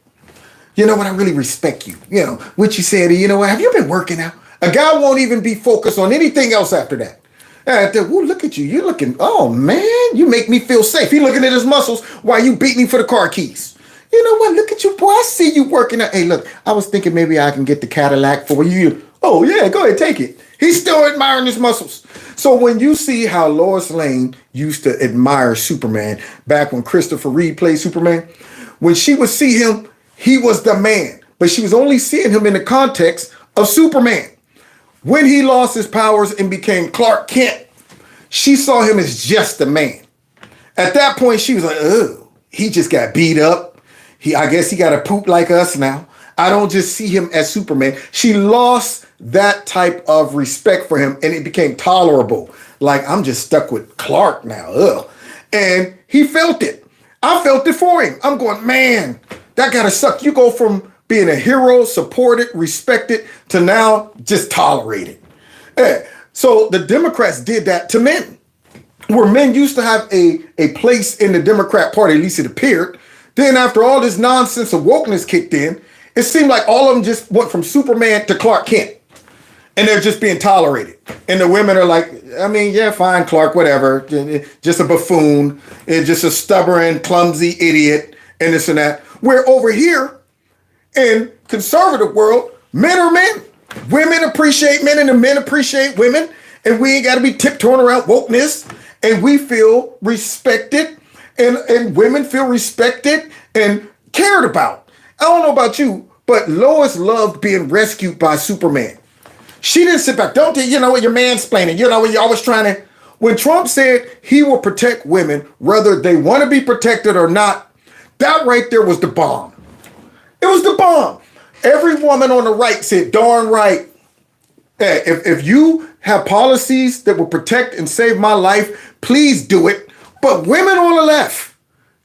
You know what, I really respect you. You know, what you said, you know what, have you been working out? A guy won't even be focused on anything else after that. Well, look at you. You're looking, oh man, you make me feel safe. He looking at his muscles while you beat me for the car keys. You know what, look at you, boy. I see you working out. Hey, look, I was thinking maybe I can get the Cadillac for you. Oh yeah, go ahead, take it. He's still admiring his muscles. So when you see how Lois Lane used to admire Superman back when Christopher Reeve played Superman, when she would see him, he was the man, but she was only seeing him in the context of Superman. When he lost his powers and became Clark Kent, she saw him as just the man. At that point, she was like, oh, he just got beat up. I guess he got to poop like us now. I don't just see him as Superman. She lost that type of respect for him and it became tolerable. Like, I'm just stuck with Clark now. Ugh. And he felt it. I felt it for him. I'm going, man, that gotta suck. You go from being a hero, supported, respected, to now just tolerated. So the Democrats did that to men. Where men used to have a place in the Democrat Party, at least it appeared. Then after all this nonsense of wokeness kicked in, it seemed like all of them just went from Superman to Clark Kent. And they're just being tolerated. And the women are like, I mean, yeah, fine, Clark, whatever. Just a buffoon. And just a stubborn, clumsy idiot. And this and that. Where over here, in conservative world, men are men. Women appreciate men and the men appreciate women. And we ain't got to be tiptoeing around wokeness. And we feel respected. And women feel respected and cared about. I don't know about you, but Lois loved being rescued by Superman. She didn't sit back. Don't you know what you're mansplaining? You know what you're always trying to. When Trump said he will protect women, whether they want to be protected or not, that right there was the bomb. It was the bomb. Every woman on the right said, darn right. Hey, if you have policies that will protect and save my life, please do it. But women on the left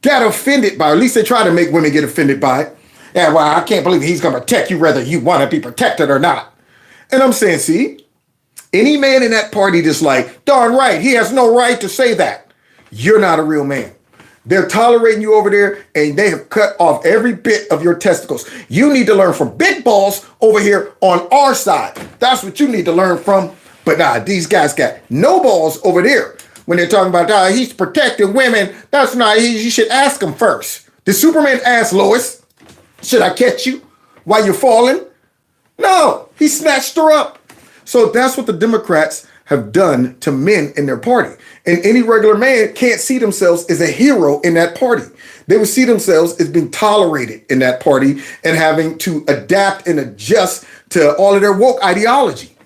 got offended by it. At least they try to make women get offended by it. Yeah, well, I can't believe he's going to protect you whether you want to be protected or not. And I'm saying, see, any man in that party that's like, darn right, he has no right to say that. You're not a real man. They're tolerating you over there and they have cut off every bit of your testicles. You need to learn from big balls over here on our side. That's what you need to learn from. But nah, these guys got no balls over there. When they're talking about, he's protecting women, that's not, you should ask him first. Did Superman ask Lois, should I catch you while you're falling? No, he snatched her up. So that's what the Democrats have done to men in their party. And any regular man can't see themselves as a hero in that party. They would see themselves as being tolerated in that party and having to adapt and adjust to all of their woke ideology.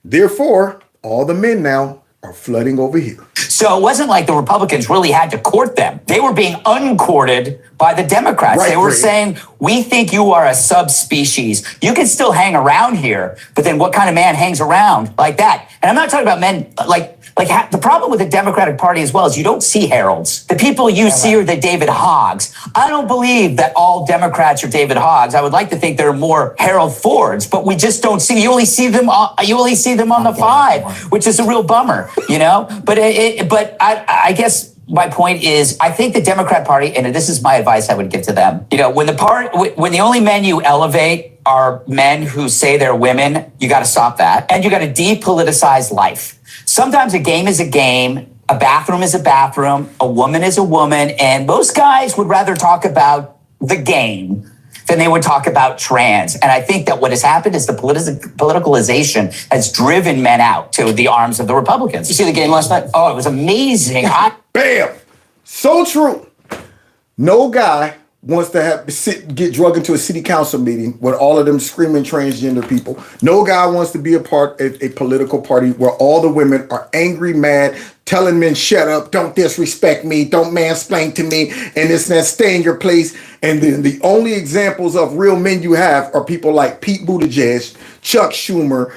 Therefore, all the men now are flooding over here. So it wasn't like the Republicans really had to court them. They were being uncourted by the Democrats. Right, they were saying, we think you are a subspecies. You can still hang around here, but then what kind of man hangs around like that? And I'm not talking about men like the problem with the Democratic Party as well is you don't see heralds. The people you see are the David Hoggs. I don't believe that all Democrats are David Hoggs. I would like to think there are more Harold Fords, but we just don't see. You only see them on the 5, which is a real bummer, you know. But I guess my point is, I think the Democrat Party, and this is my advice I would give to them. You know, when the only men you elevate are men who say they're women, you got to stop that, and you got to depoliticize life. Sometimes a game is a game, a bathroom is a bathroom, a woman is a woman, and most guys would rather talk about the game than they would talk about trans. And I think that what has happened is the politicalization has driven men out to the arms of the Republicans. You see the game last night? Oh, it was amazing. Bam! So true. No guy wants to get drugged into a city council meeting with all of them screaming transgender people. No guy wants to be a part of a political party where all the women are angry, mad, telling men, shut up, don't disrespect me, don't mansplain to me, and this and that, stay in your place. And then the only examples of real men you have are people like Pete Buttigieg, Chuck Schumer,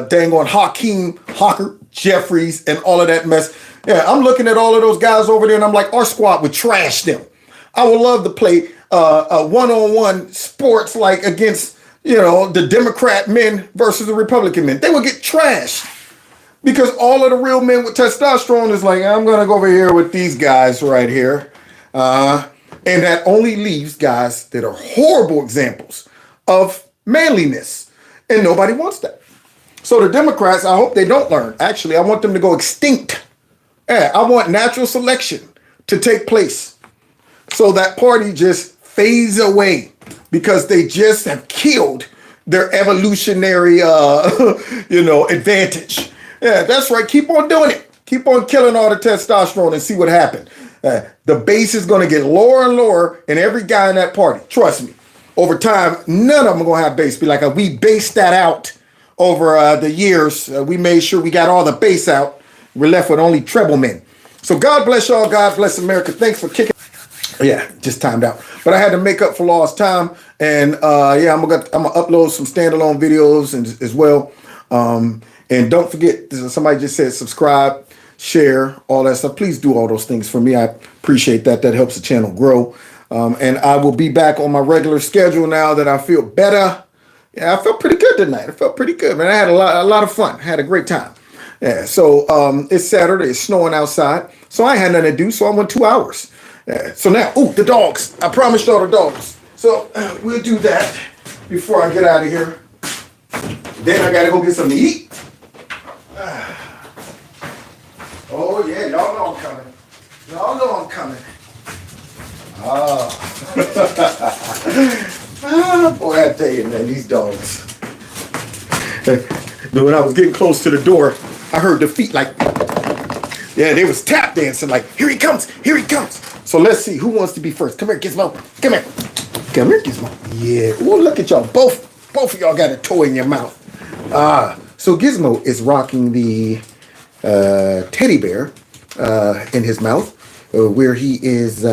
dang on Hakeem Hawker Jeffries, and all of that mess. Yeah, I'm looking at all of those guys over there and I'm like, our squad would trash them. I would love to play a one-on-one sports like against, the Democrat men versus the Republican men. They would get trashed. Because all of the real men with testosterone is like, I'm going to go over here with these guys right here. And that only leaves guys that are horrible examples of manliness. And nobody wants that. So the Democrats, I hope they don't learn. Actually, I want them to go extinct. Yeah, I want natural selection to take place. So that party just fades away because they just have killed their evolutionary, advantage. Yeah, that's right. Keep on doing it. Keep on killing all the testosterone and see what happens. The base is going to get lower and lower in every guy in that party. Trust me. Over time, none of them are going to have bass. Be like, we based that out over the years. We made sure we got all the bass out. We're left with only treble men. So God bless y'all. God bless America. Thanks for kicking. Yeah, just timed out. But I had to make up for lost time. And I'm gonna upload some standalone videos as well. And don't forget, somebody just said subscribe, share, all that stuff. Please do all those things for me. I appreciate that. That helps the channel grow. And I will be back on my regular schedule now that I feel better. Yeah, I felt pretty good tonight. I felt pretty good, man. I had a lot of fun. I had a great time. Yeah, so it's Saturday. It's snowing outside. So I had nothing to do, so I went 2 hours. So now, the dogs. I promised all the dogs. So we'll do that before I get out of here. Then I got to go get something to eat. Oh, yeah, y'all know I'm coming. Y'all know I'm coming. Boy, I tell you, man, these dogs. But when I was getting close to the door, I heard the feet they was tap dancing like, here he comes, here he comes. So let's see, who wants to be first? Come here, Gizmo. Come here. Come here, Gizmo. Yeah. Oh, look at y'all. Both of y'all got a toy in your mouth. So Gizmo is rocking the teddy bear in his mouth, where he is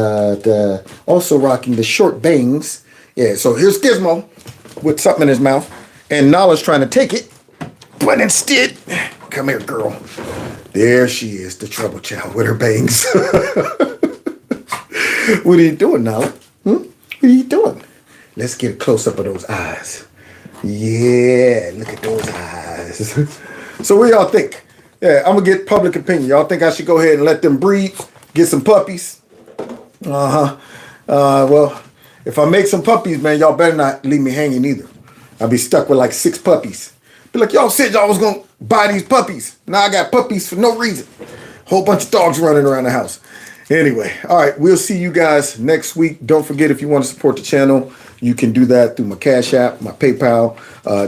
also rocking the short bangs. Yeah, so here's Gizmo with something in his mouth, and Nala's trying to take it, but instead, come here, girl. There she is, the trouble child with her bangs. What are you doing, Nala? What are you doing? Let's get a close-up of those eyes. Yeah, look at those eyes. So what y'all think? Yeah, I'm going to get public opinion. Y'all think I should go ahead and let them breed? Get some puppies? Well, if I make some puppies, man, y'all better not leave me hanging either. I'll be stuck with like 6 puppies. Be like, y'all said y'all was going to buy these puppies. Now I got puppies for no reason. Whole bunch of dogs running around the house. Anyway, all right, we'll see you guys next week. Don't forget, if you want to support the channel, you can do that through my Cash App, my PayPal,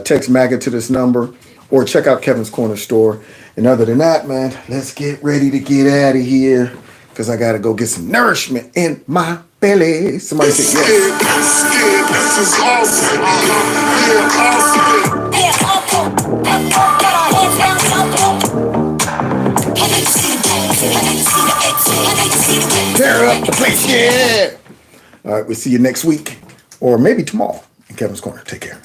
text MAGA to this number, or check out Kevin's Corner Store. And other than that, man, let's get ready to get out of here because I got to go get some nourishment in my belly. Somebody say yes. This is awesome. Tear up the place, yeah. All right, we'll see you next week or maybe tomorrow in Kevin's Corner. Take care.